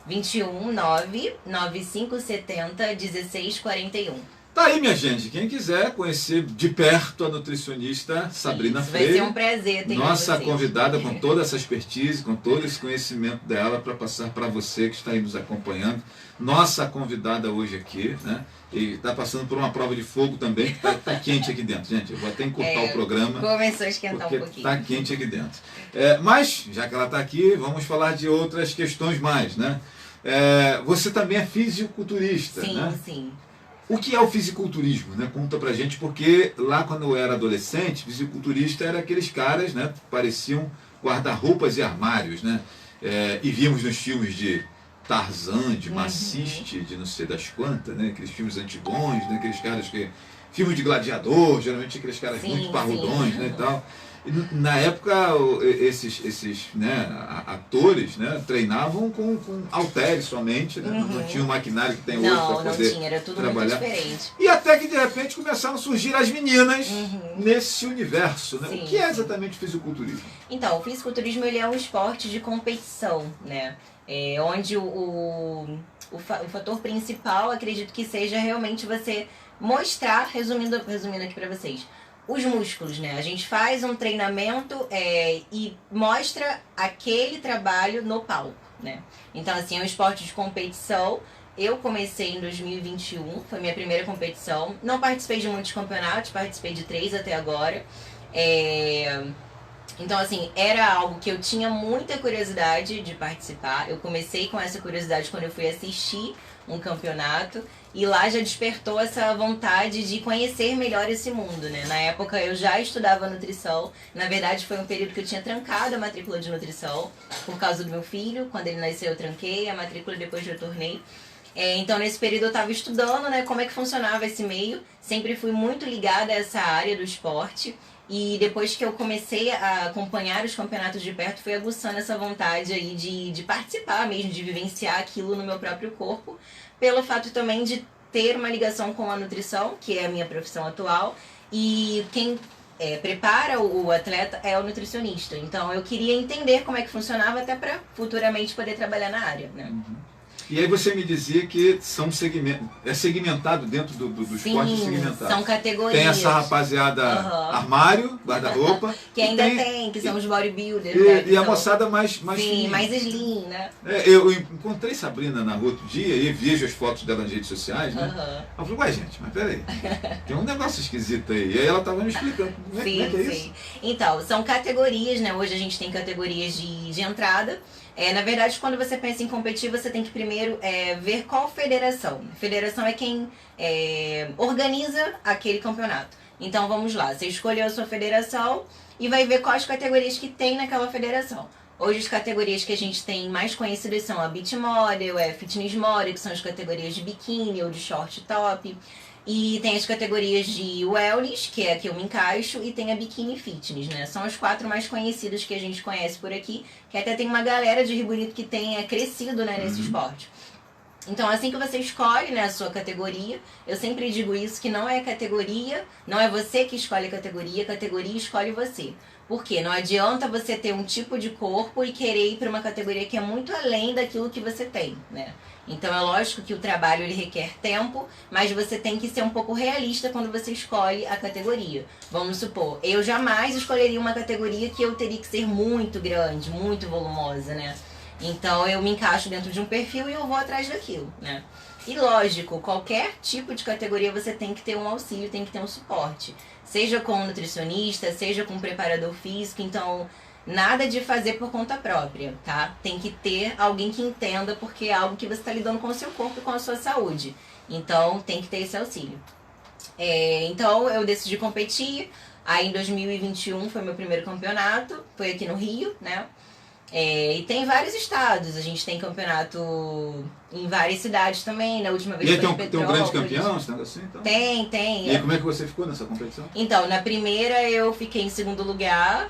21 9 9570 1641. Tá aí, minha gente. Quem quiser conhecer de perto a nutricionista Sabrina Isso, Freire. vai ser um prazer ter Nossa vocês. convidada com toda essa expertise, com todo esse conhecimento dela para passar para você que está aí nos acompanhando. Nossa convidada hoje aqui, né? E está passando por uma prova de fogo também, que tá quente aqui dentro, gente. Eu vou até encurtar o programa. Começou a esquentar Porque um pouquinho. está quente aqui dentro. Mas, já que ela está aqui, vamos falar de outras questões mais, né? Você também é fisiculturista, Sim, né? sim. O que é o fisiculturismo, né? Conta pra gente, porque lá quando eu era adolescente, fisiculturista era aqueles caras, né? Pareciam guarda-roupas e armários, né? E víamos nos filmes de Tarzan, de Maciste, de não sei das quantas, né? Aqueles filmes antigões, né? Aqueles caras que... Filmes de gladiador, geralmente aqueles caras muito parrudões, né? E tal. E na época, esses né, atores, né, treinavam com halteres somente, né? Não tinha o maquinário que tem hoje para poder não tinha, era tudo trabalhar. muito diferente. E até que de repente começaram a surgir as meninas nesse universo, né? Sim, o que é exatamente fisiculturismo? Então, o fisiculturismo ele é um esporte de competição, né? Onde o fator principal, acredito que seja realmente você mostrar, resumindo aqui pra vocês, os músculos, né? A gente faz um treinamento e mostra aquele trabalho no palco, né? Então, assim, é um esporte de competição. Eu comecei em 2021, foi minha primeira competição. Não participei de muitos campeonatos, participei de 3 até agora. Então, assim, era algo que eu tinha muita curiosidade de participar. Eu comecei com essa curiosidade quando eu fui assistir um campeonato. E lá já despertou essa vontade de conhecer melhor esse mundo, né? Na época eu já estudava nutrição. Na verdade foi um período que eu tinha trancado a matrícula de nutrição por causa do meu filho. Quando ele nasceu eu tranquei a matrícula e depois retornei. Então nesse período eu estava estudando, né, como é que funcionava esse meio. Sempre fui muito ligada a essa área do esporte. E depois que eu comecei a acompanhar os campeonatos de perto, fui aguçando essa vontade aí de participar mesmo, de vivenciar aquilo no meu próprio corpo. Pelo fato também de ter uma ligação com a nutrição, que é a minha profissão atual, e quem prepara o atleta é o nutricionista. Então eu queria entender como é que funcionava até para futuramente poder trabalhar na área, né? E aí você me dizia que são segmentado dentro do esporte segmentado. São categorias. Tem essa rapaziada armário, guarda-roupa. Que ainda tem, que são os bodybuilders. E a moçada mais sim, fininha. mais slim, né? Eu encontrei Sabrina na rua outro dia e vejo as fotos dela nas redes sociais, né? Eu falei, ué, gente, mas peraí, tem um negócio esquisito aí. E aí ela tava me explicando como é que é isso. Então, são categorias, né? Hoje a gente tem categorias de entrada. Na verdade, quando você pensa em competir, você tem que primeiro ver qual federação. Federação é quem organiza aquele campeonato. Então, vamos lá. Você escolheu a sua federação e vai ver quais categorias que tem naquela federação. Hoje, as categorias que a gente tem mais conhecidas são a Beach Model, Fitness Model, que são as categorias de biquíni ou de short top. E tem as categorias de wellness, que é a que eu me encaixo, e tem a Bikini Fitness, né? São as 4 mais conhecidas que a gente conhece por aqui, que até tem uma galera de Rio Bonito que tem crescido, né, nesse esporte. Então, assim que você escolhe, né, a sua categoria, eu sempre digo isso, que não é categoria, não é você que escolhe a categoria escolhe você. Por quê? Não adianta você ter um tipo de corpo e querer ir para uma categoria que é muito além daquilo que você tem, né? Então é lógico que o trabalho ele requer tempo, mas você tem que ser um pouco realista quando você escolhe a categoria. Vamos supor, eu jamais escolheria uma categoria que eu teria que ser muito grande, muito volumosa, né? Então eu me encaixo dentro de um perfil e eu vou atrás daquilo, né? E lógico, qualquer tipo de categoria você tem que ter um auxílio, tem que ter um suporte. Seja com um nutricionista, seja com um preparador físico, então nada de fazer por conta própria, tá? Tem que ter alguém que entenda, porque é algo que você está lidando com o seu corpo e com a sua saúde. Então tem que ter esse auxílio. Então eu decidi competir, aí em 2021 foi meu primeiro campeonato, foi aqui no Rio, né? E tem vários estados, a gente tem campeonato em várias cidades também, na última vez E aí foi em tem um grande Petrópolis. campeão, estando assim? Então. Tem. E aí, como é que você ficou nessa competição? Então, na primeira eu fiquei em segundo lugar,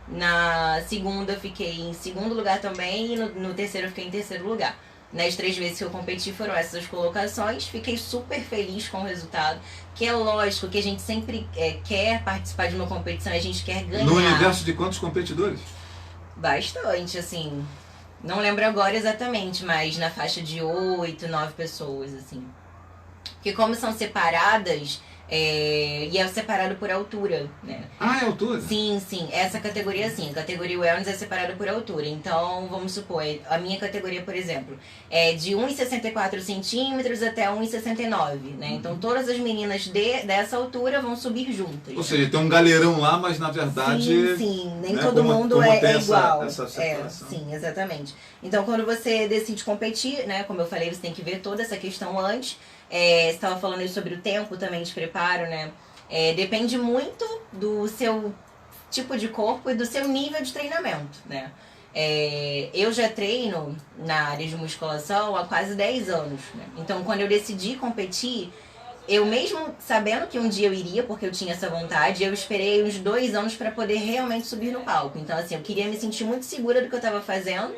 na segunda eu fiquei em segundo lugar também e no terceiro eu fiquei em terceiro lugar. Nas 3 vezes que eu competi foram essas as colocações, fiquei super feliz com o resultado, que é lógico que a gente sempre quer participar de uma competição, a gente quer ganhar. No universo de quantos competidores? Bastante, assim, não lembro agora exatamente, mas na faixa de 8, 9 pessoas, assim. Porque como são separadas, e é separado por altura, né? Ah, é altura? Sim. Essa categoria, sim. A categoria Wellness é separada por altura. Então, vamos supor, a minha categoria, por exemplo, é de 1,64 centímetros até 1,69, né? Então, todas as meninas dessa altura vão subir juntas. Ou seja, tem um galerão lá, mas na verdade... Sim. Nem né, todo mundo tem é igual. essa separação. Sim, exatamente. Então, quando você decide competir, né? Como eu falei, você tem que ver toda essa questão antes. Você estava falando aí sobre o tempo também de preparo, né? Depende muito do seu tipo de corpo e do seu nível de treinamento, né? Eu já treino na área de musculação há quase 10 anos, né? Então, quando eu decidi competir, eu mesmo sabendo que um dia eu iria, porque eu tinha essa vontade, eu esperei uns 2 anos para poder realmente subir no palco. Então, assim, eu queria me sentir muito segura do que eu estava fazendo.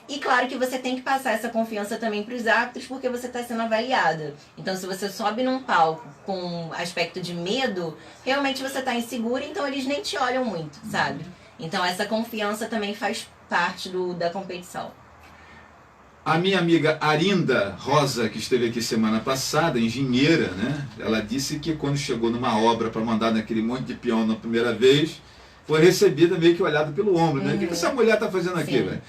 E claro que você tem que passar essa confiança também para os árbitros, porque você está sendo avaliada. Então, se você sobe num palco com aspecto de medo, realmente você está insegura, então eles nem te olham muito, sabe? Então, essa confiança também faz parte da competição. A minha amiga Arinda Rosa, que esteve aqui semana passada, engenheira, né? Ela disse que quando chegou numa obra para mandar naquele monte de peão na primeira vez, foi recebida meio que olhada pelo ombro, né? O que essa mulher está fazendo aqui, velho?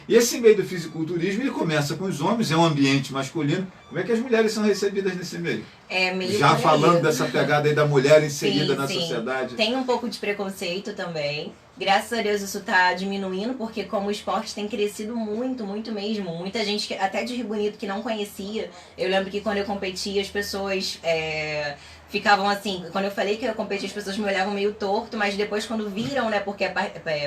E esse meio do fisiculturismo, ele começa com os homens, é um ambiente masculino. Como é que as mulheres são recebidas nesse meio? Meio já falando dessa pegada aí da mulher inserida na sim. sociedade. Tem um pouco de preconceito também. Graças a Deus isso está diminuindo, porque como o esporte tem crescido muito, muito mesmo. Muita gente, até de Rio Bonito, que não conhecia. Eu lembro que quando eu competia, as pessoas ficavam assim, quando eu falei que eu competi, as pessoas me olhavam meio torto, mas depois quando viram, né, porque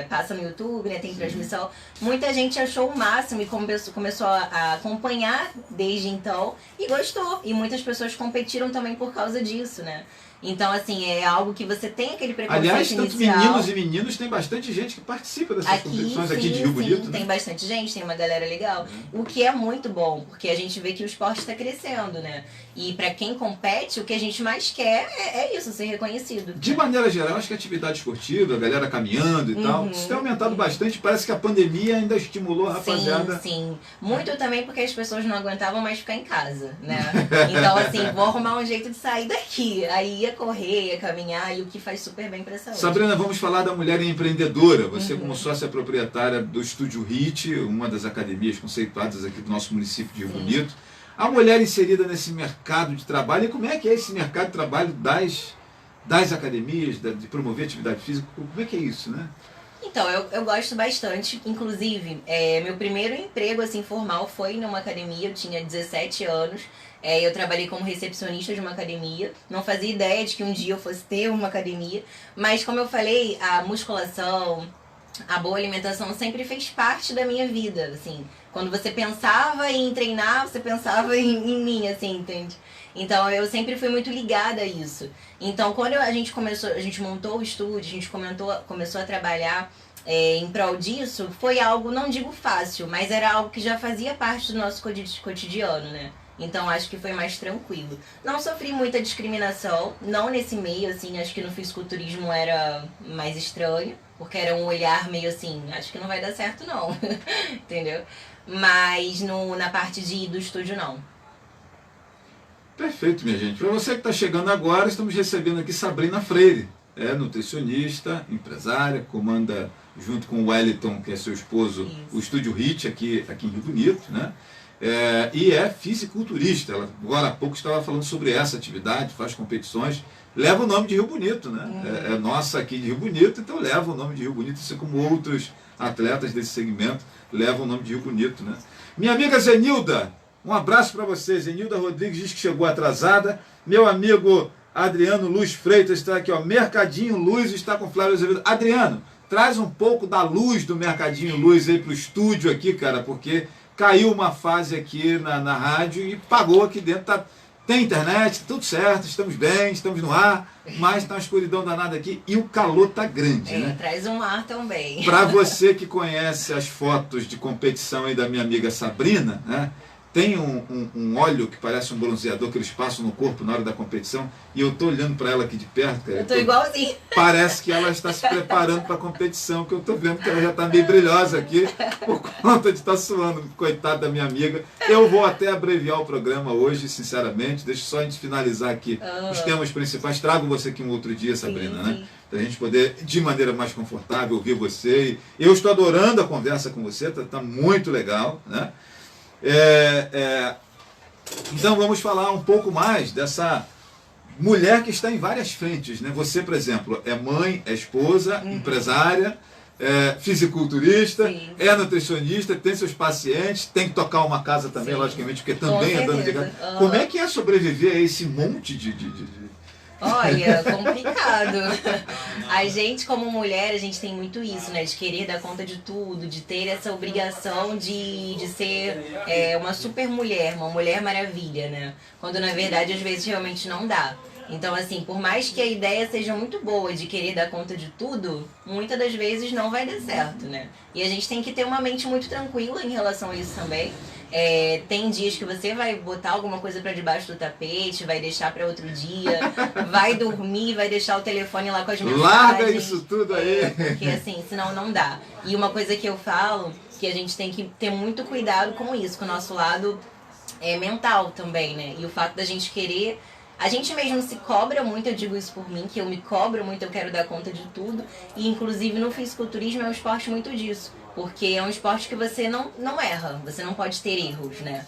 passa no YouTube, né, tem transmissão, muita gente achou o máximo e começou a acompanhar desde então e gostou. E muitas pessoas competiram também por causa disso, né. Então, assim, é algo que você tem aquele preconceito Aliás, inicial. tanto meninos e meninas, tem bastante gente que participa dessas competições aqui de Rio Bonito. Tem bastante gente, tem uma galera legal. O que é muito bom, porque a gente vê que o esporte está crescendo, né? E para quem compete, o que a gente mais quer é isso, ser reconhecido. De maneira geral, acho que a atividade esportiva, a galera caminhando e tal, isso tem aumentado bastante. Parece que a pandemia ainda estimulou a rapaziada. Sim. Muito também porque as pessoas não aguentavam mais ficar em casa, né? Então, assim, vou arrumar um jeito de sair daqui. Aí ia correr, ia caminhar, e o que faz super bem para a saúde. Sabrina, vamos falar da mulher empreendedora. Você, como sócia proprietária do Estúdio HIIT, uma das academias conceituadas aqui do nosso município de Rio Bonito. A mulher inserida nesse mercado de trabalho, e como é que é esse mercado de trabalho das academias, de promover atividade física? Como é que é isso, né? Então, eu gosto bastante. Inclusive, meu primeiro emprego assim, formal foi numa academia, eu tinha 17 anos. Eu trabalhei como recepcionista de uma academia. Não fazia ideia de que um dia eu fosse ter uma academia. Mas, como eu falei, a musculação, a boa alimentação sempre fez parte da minha vida, assim. Quando você pensava em treinar, você pensava em mim, assim, entende? Então, eu sempre fui muito ligada a isso. Então, quando a gente montou o estúdio, a gente começou a trabalhar em prol disso, foi algo, não digo fácil, mas era algo que já fazia parte do nosso cotidiano, né? Então, acho que foi mais tranquilo. Não sofri muita discriminação, não nesse meio, assim, acho que no fisiculturismo era mais estranho, porque era um olhar meio assim, acho que não vai dar certo não, entendeu? Mas na parte do estúdio, não. Perfeito, minha gente. Para você que está chegando agora, estamos recebendo aqui Sabrina Freire. É nutricionista, empresária, comanda junto com o Wellington, que é seu esposo, o Estúdio HIIT aqui em Rio Bonito, né? E é fisiculturista. Ela agora há pouco estava falando sobre essa atividade, faz competições, leva o nome de Rio Bonito, né? É nossa aqui de Rio Bonito, então leva o nome de Rio Bonito, assim como outros atletas desse segmento levam o nome de Rio Bonito, né? Minha amiga Zenilda, um abraço para você. Zenilda Rodrigues diz que chegou atrasada. Meu amigo Adriano Luz Freitas está aqui, ó. Mercadinho Luz está com Flávio Azevedo. Adriano, traz um pouco da luz do Mercadinho Luz aí pro estúdio aqui, cara, porque caiu uma fase aqui na rádio e pagou aqui dentro. Tem internet, tudo certo, estamos bem, estamos no ar, mas tá uma escuridão danada aqui e o calor tá grande, né? Traz um ar também. Para você que conhece as fotos de competição aí da minha amiga Sabrina, né? Tem um óleo que parece um bronzeador que eles passam no corpo na hora da competição e eu tô olhando para ela aqui de perto, cara. Eu tô igualzinho. Parece que ela está se preparando para a competição, que eu tô vendo que ela já está meio brilhosa aqui por conta de estar suando, coitada da minha amiga. Eu vou até abreviar o programa hoje, sinceramente. Deixa só a gente finalizar aqui os temas principais. Trago você aqui um outro dia, Sabrina, né? Para a gente poder, de maneira mais confortável, ouvir você. E eu estou adorando a conversa com você, tá muito legal, né? Então vamos falar um pouco mais dessa mulher que está em várias frentes, né? Você, por exemplo, é mãe, é esposa, empresária, é fisiculturista, é nutricionista, tem seus pacientes, tem que tocar uma casa também, logicamente, porque também é dona de casa. Como é que é sobreviver a esse monte de... Olha, complicado. A gente, como mulher, a gente tem muito isso, né? De querer dar conta de tudo, de ter essa obrigação de ser uma super mulher, uma mulher maravilha, né? Quando, na verdade, às vezes realmente não dá. Então, assim, por mais que a ideia seja muito boa de querer dar conta de tudo, muitas das vezes não vai dar certo, né? E a gente tem que ter uma mente muito tranquila em relação a isso também. Tem dias que você vai botar alguma coisa para debaixo do tapete, vai deixar para outro dia, vai dormir, vai deixar o telefone lá com as mensagens. Larga isso tudo aí. Porque assim, senão não dá. E uma coisa que eu falo, que a gente tem que ter muito cuidado com isso, com o nosso lado mental também, né? E o fato da gente querer... A gente mesmo se cobra muito, eu digo isso por mim, que eu me cobro muito, eu quero dar conta de tudo. E inclusive no fisiculturismo é um esporte muito disso. Porque é um esporte que você não erra, você não pode ter erros, né?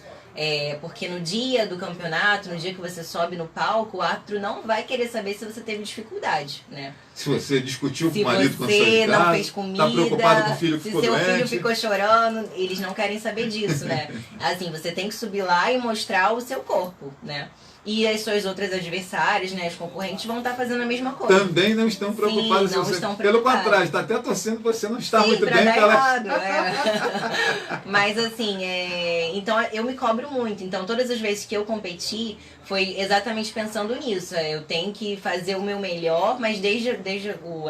Porque no dia do campeonato, no dia que você sobe no palco, o árbitro não vai querer saber se você teve dificuldade, né? Se você discutiu com o marido quando saiu de casa, não fez comida, tá preocupado com o filho que ficou doente. Se seu filho ficou chorando, eles não querem saber disso, né? Assim, você tem que subir lá e mostrar o seu corpo, né? E as suas outras adversárias, né, os concorrentes, vão estar fazendo a mesma coisa. Também não estão preocupados. Sim, não você... estão Pelo preocupados. contrário, está até torcendo que você não está Sim, muito pra bem. dar Ela... errado, Mas assim, então eu me cobro muito. Então todas as vezes que eu competi, foi exatamente pensando nisso. Eu tenho que fazer o meu melhor, mas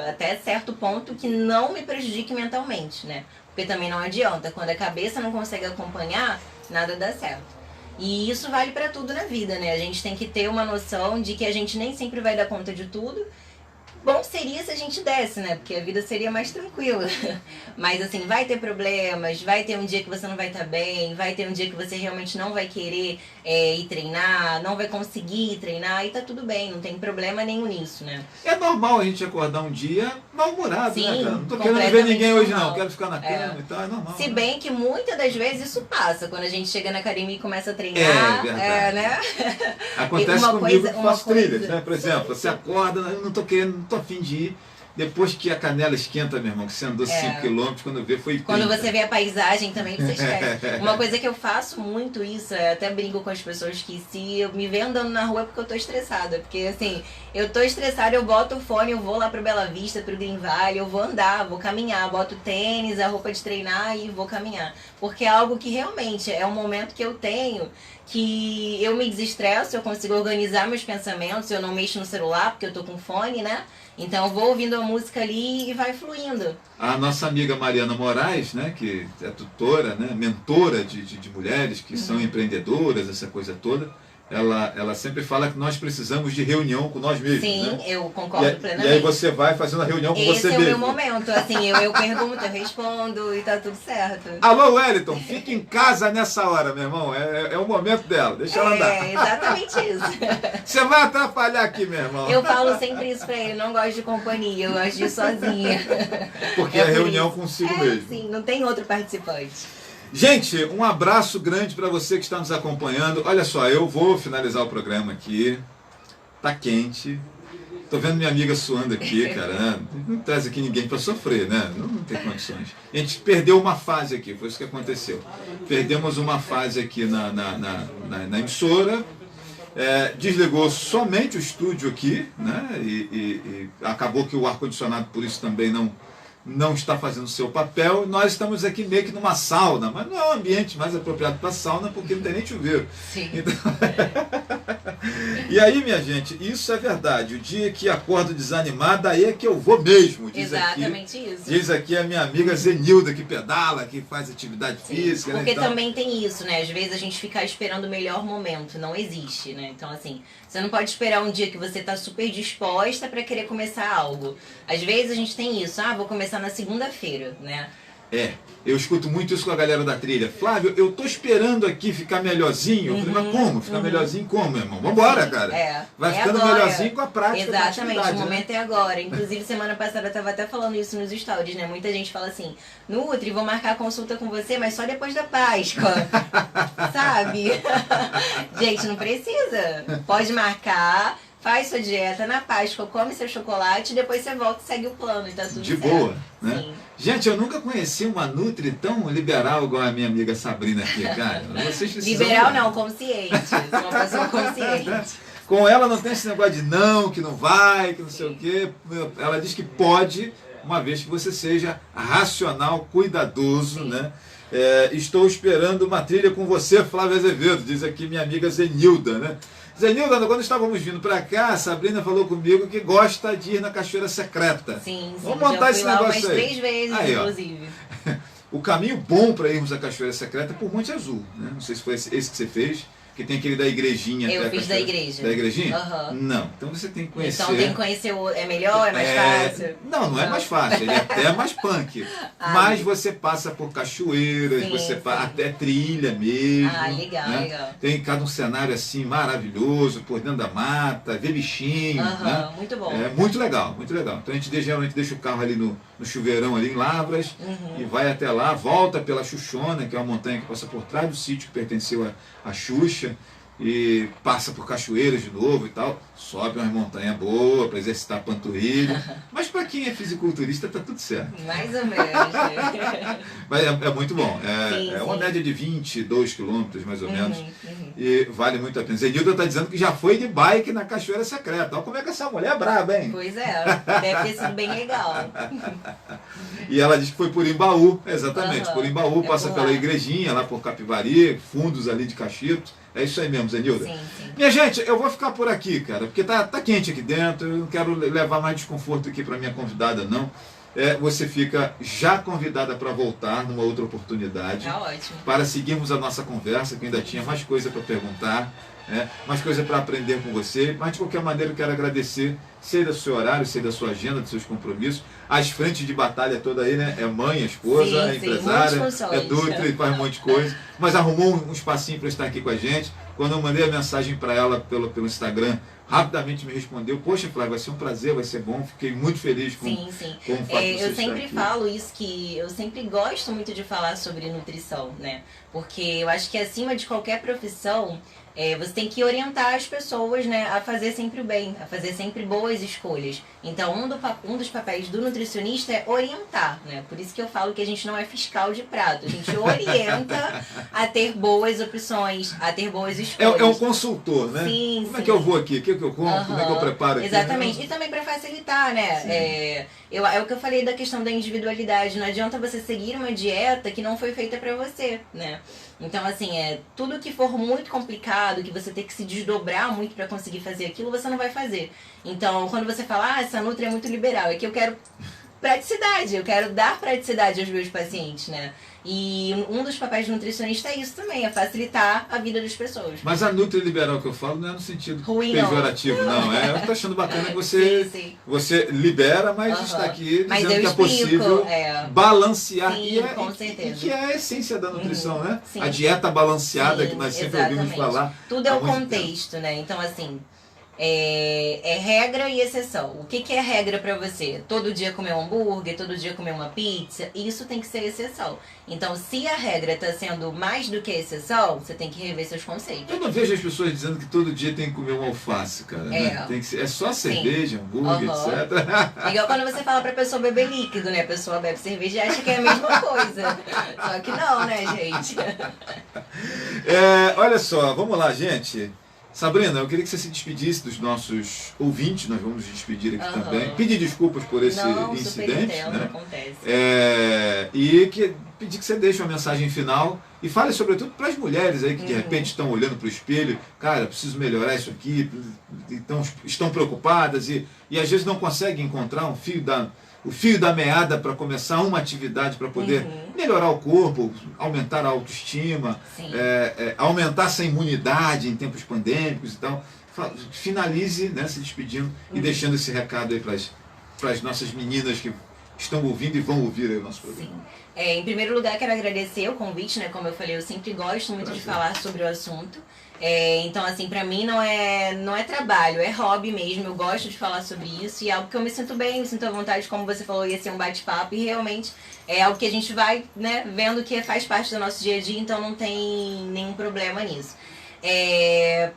até certo ponto que não me prejudique mentalmente, né? Porque também não adianta. Quando a cabeça não consegue acompanhar, nada dá certo. E isso vale pra tudo na vida, né? A gente tem que ter uma noção de que a gente nem sempre vai dar conta de tudo. Bom seria se a gente desse, né? Porque a vida seria mais tranquila. Mas assim, vai ter problemas, vai ter um dia que você não vai estar bem, vai ter um dia que você realmente não vai querer ir treinar, não vai conseguir ir treinar, e tá tudo bem, não tem problema nenhum nisso, né? É normal a gente acordar um dia mal-humorado, né, cara? Não tô querendo ver completamente ninguém hoje normal. não, quero ficar na cama e tal, é normal. Se bem que muitas das vezes isso passa, quando a gente chega na academia e começa a treinar, verdade. né? Acontece comigo que faço trilhas, né? Por exemplo, você acorda, eu não tô querendo, não tô a fim de ir. Depois que a canela esquenta, meu irmão, que você andou 5 km, quando vê, foi 30. Quando você vê a paisagem também, você esquece. Uma coisa que eu faço muito isso, eu até brinco com as pessoas que se eu me ver andando na rua é porque eu tô estressada. Porque assim, eu tô estressada, eu boto o fone, eu vou lá pro Bela Vista, pro Green Valley, eu vou andar, vou caminhar, boto tênis, a roupa de treinar e vou caminhar. Porque é algo que realmente é um momento que eu tenho, que eu me desestresso, eu consigo organizar meus pensamentos, eu não mexo no celular porque eu tô com fone, né? Então eu vou ouvindo a música ali e vai fluindo. A nossa amiga Mariana Moraes, né, que é tutora, né, mentora de mulheres que são empreendedoras, essa coisa toda, ela sempre fala que nós precisamos de reunião com nós mesmos. Sim, né? eu concordo plenamente. E aí você vai fazendo a reunião com você mesmo. Esse é o meu momento, assim, eu pergunto, eu respondo e tá tudo certo. Alô, Wellington, fica em casa nessa hora, meu irmão, é o momento dela, deixa ela andar. É, exatamente isso. Você vai atrapalhar aqui, meu irmão. Eu falo sempre isso pra ele, não gosto de companhia, eu gosto de ir sozinha. Porque é reunião consigo mesmo. Sim, não tem outro participante. Gente, um abraço grande para você que está nos acompanhando. Olha só, eu vou finalizar o programa aqui. Tá quente. Tô vendo minha amiga suando aqui, cara, né? Não traz aqui ninguém para sofrer, né? Não tem condições. A gente perdeu uma fase aqui, foi isso que aconteceu. Perdemos uma fase aqui na emissora. Desligou somente o estúdio aqui, né? E acabou que o ar-condicionado por isso também não está fazendo o seu papel. Nós estamos aqui meio que numa sauna, mas não é o ambiente mais apropriado para sauna porque não tem nem chuveiro. Sim. Então... E aí, minha gente, isso é verdade. O dia que acordo desanimada, aí é que eu vou mesmo. Exatamente aqui, isso. Diz aqui a minha amiga Zenilda, que pedala, que faz atividade física. Porque né? Então... também tem isso, né? Às vezes a gente fica esperando o melhor momento, não existe, né? Então, assim, você não pode esperar um dia que você tá super disposta para querer começar algo. Às vezes a gente tem isso, vou começar na segunda-feira, né? Eu escuto muito isso com a galera da trilha. Flávio, eu tô esperando aqui ficar melhorzinho. Eu falei, mas como? Ficar melhorzinho como, meu irmão? Vambora, cara. Vai ficando agora. Melhorzinho com a prática. Exatamente, o momento né? é agora. Inclusive, semana passada eu tava até falando isso nos stories, né? Muita gente fala assim, Nutri, vou marcar a consulta com você, mas só depois da Páscoa. Sabe? Gente, não precisa. Pode marcar. Faz sua dieta na Páscoa, come seu chocolate e depois você volta e segue o plano e tá tudo De certo. boa, né? Sim. Gente, eu nunca conheci uma Nutri tão liberal igual a minha amiga Sabrina aqui, cara. Vocês precisam... Liberal não, consciente. Sou uma pessoa consciente. Com ela não tem esse negócio de não, que não vai, que não sei o quê. Ela diz que pode, uma vez que você seja racional, cuidadoso, Sim. né? Estou esperando uma trilha com você, Flávio Azevedo, diz aqui minha amiga Zenilda, né? Zenilda, quando estávamos vindo para cá, a Sabrina falou comigo que gosta de ir na Cachoeira Secreta. Sim, Vamos montar esse negócio umas aí. 3 vezes, Aí, inclusive. O caminho bom para irmos à Cachoeira Secreta é por Monte Azul, né? Não sei se foi esse que você fez, que tem aquele da igrejinha. Eu até a fiz da cachoeira. igreja. Da igrejinha? Aham. Não, então você tem que conhecer. Então tem que conhecer o... É melhor? É mais fácil? Não é mais fácil, ele é até mais punk. Mas você passa por cachoeiras, Sim, você sim. até trilha mesmo. Legal, né? legal. Tem cada um cenário assim maravilhoso, por dentro da mata, ver bichinhos. né? Muito bom. É muito legal, muito legal. Então a gente geralmente deixa o carro ali no chuveirão, ali em Lavras, e vai até lá, volta pela Xuxona, que é uma montanha que passa por trás do sítio que pertenceu à Xuxa, e passa por cachoeiras de novo e tal, sobe uma montanha boa para exercitar a panturrilha, mas para quem é fisiculturista tá tudo certo. Mais ou menos. Mas é muito bom, Sim, uma sim. média de 22 quilômetros mais ou menos, e vale muito a pena. Zenilda está dizendo que já foi de bike na Cachoeira Secreta. Olha como é que essa mulher é braba, hein? Pois é, deve ter sido bem legal. E ela diz que foi por Embaú, exatamente, por Embaú, É passa por pela lá. igrejinha, lá por Capivari, fundos ali de Caxitos. É isso aí mesmo, Zenilda. Sim, sim. Minha gente, eu vou ficar por aqui, cara, porque tá quente aqui dentro, eu não quero levar mais desconforto aqui para minha convidada, não. Você fica já convidada para voltar numa outra oportunidade, Tá ótimo. para seguirmos a nossa conversa, que ainda tinha mais coisa para perguntar, mais coisa para aprender com você, mas de qualquer maneira eu quero agradecer, sei do seu horário, sei da sua agenda, dos seus compromissos, as frentes de batalha toda aí, né? É mãe, é esposa, Sim, é sim, empresária, muitas é funções. Dutra, faz um monte de coisa, mas arrumou um espacinho para estar aqui com a gente. Quando eu mandei a mensagem para ela pelo Instagram, rapidamente me respondeu, poxa, Flávio, vai ser um prazer, vai ser bom, fiquei muito feliz com, Sim, sim. com o fato de você Eu estar sempre aqui. falo isso, que eu sempre gosto muito de falar sobre nutrição, né? Porque eu acho que acima de qualquer profissão, você tem que orientar as pessoas, né, a fazer sempre o bem, a fazer sempre boas escolhas. Então, um dos papéis do nutricionista é orientar, né? Por isso que eu falo que a gente não é fiscal de prato. A gente orienta a ter boas opções, a ter boas escolhas. É um consultor, né? Sim, Como é sim. que eu vou aqui? O que eu como? Como é que eu preparo aqui? Exatamente. E também para facilitar, né? É o que eu falei da questão da individualidade. Não adianta você seguir uma dieta que não foi feita para você, né? Então, assim, tudo que for muito complicado, que você tem que se desdobrar muito para conseguir fazer aquilo, você não vai fazer. Então, quando você fala, essa Nutri é muito liberal, é que eu quero praticidade, eu quero dar praticidade aos meus pacientes, né? E um dos papéis do nutricionista é isso também, é facilitar a vida das pessoas. Mas a Nutri liberal que eu falo não é no sentido Ruim, não. pejorativo, não. Eu tô achando bacana que você, Sim. você libera, mas está aqui Mas dizendo eu que é explico, possível balancear. Sim, e com certeza. e que é a essência da nutrição, né? Sim. A dieta balanceada Sim, que nós sempre exatamente. ouvimos falar. Tudo é há o muito tempo. contexto, né? Então, assim, é regra e exceção. O que é regra pra você? Todo dia comer um hambúrguer, todo dia comer uma pizza? Isso tem que ser exceção. Então, se a regra tá sendo mais do que a exceção, você tem que rever seus conceitos. Eu não vejo as pessoas dizendo que todo dia tem que comer um alface, cara. Né? Tem que ser, só cerveja, hambúrguer, etc. É igual quando você fala pra pessoa beber líquido, né? A pessoa bebe cerveja e acha que é a mesma coisa. Só que não, né, gente? Olha só, vamos lá, gente. Sabrina, eu queria que você se despedisse dos nossos ouvintes, nós vamos nos despedir aqui também. Pedir desculpas por esse incidente, né? Acontece. E pedir que você deixe uma mensagem final e fale sobretudo para as mulheres aí que de repente estão olhando para o espelho, cara, preciso melhorar isso aqui, então estão preocupadas e às vezes não conseguem encontrar o fio da meada para começar uma atividade para poder melhorar o corpo, aumentar a autoestima, aumentar essa imunidade em tempos pandêmicos. Então, finalize, né, se despedindo e deixando esse recado aí para as nossas meninas que estão ouvindo e vão ouvir aí o nosso programa. Sim. Em primeiro lugar, quero agradecer o convite, né? Como eu falei, eu sempre gosto muito de falar sobre o assunto. Então, assim, pra mim não é trabalho, é hobby mesmo. Eu gosto de falar sobre isso e é algo que eu me sinto bem, me sinto à vontade, como você falou, ia ser um bate-papo e realmente é algo que a gente vai, né, vendo que faz parte do nosso dia a dia, então não tem nenhum problema nisso.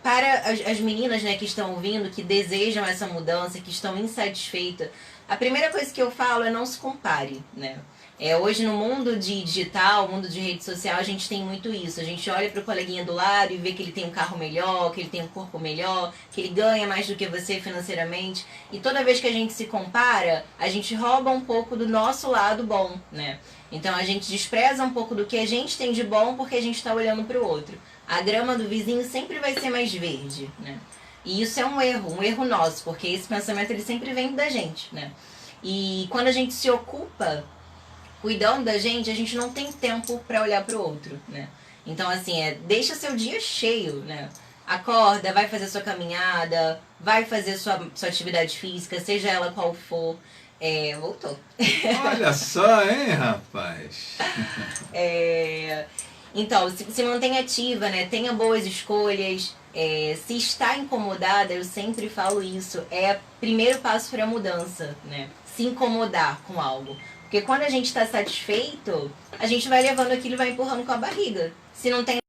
Para as meninas, né, que estão ouvindo, que desejam essa mudança, que estão insatisfeitas, a primeira coisa que eu falo é não se compare, né? Hoje no mundo digital, mundo de rede social, a gente tem muito isso. A gente olha pro coleguinha do lado e vê que ele tem um carro melhor, que ele tem um corpo melhor, que ele ganha mais do que você financeiramente. E toda vez que a gente se compara, a gente rouba um pouco do nosso lado bom, né? Então a gente despreza um pouco do que a gente tem de bom porque a gente está olhando pro outro. A grama do vizinho sempre vai ser mais verde, né? E isso é um erro nosso, porque esse pensamento ele sempre vem da gente, né? E quando a gente se ocupa cuidando da gente, a gente não tem tempo para olhar pro outro, né? Então, assim, deixa seu dia cheio, né? Acorda, vai fazer sua caminhada, vai fazer sua atividade física, seja ela qual for. Voltou. Olha só, hein, rapaz? Então, se mantenha ativa, né? Tenha boas escolhas. Se está incomodada, eu sempre falo isso, é o primeiro passo para a mudança, né? Se incomodar com algo. Porque quando a gente está satisfeito, a gente vai levando aquilo e vai empurrando com a barriga. Se não tem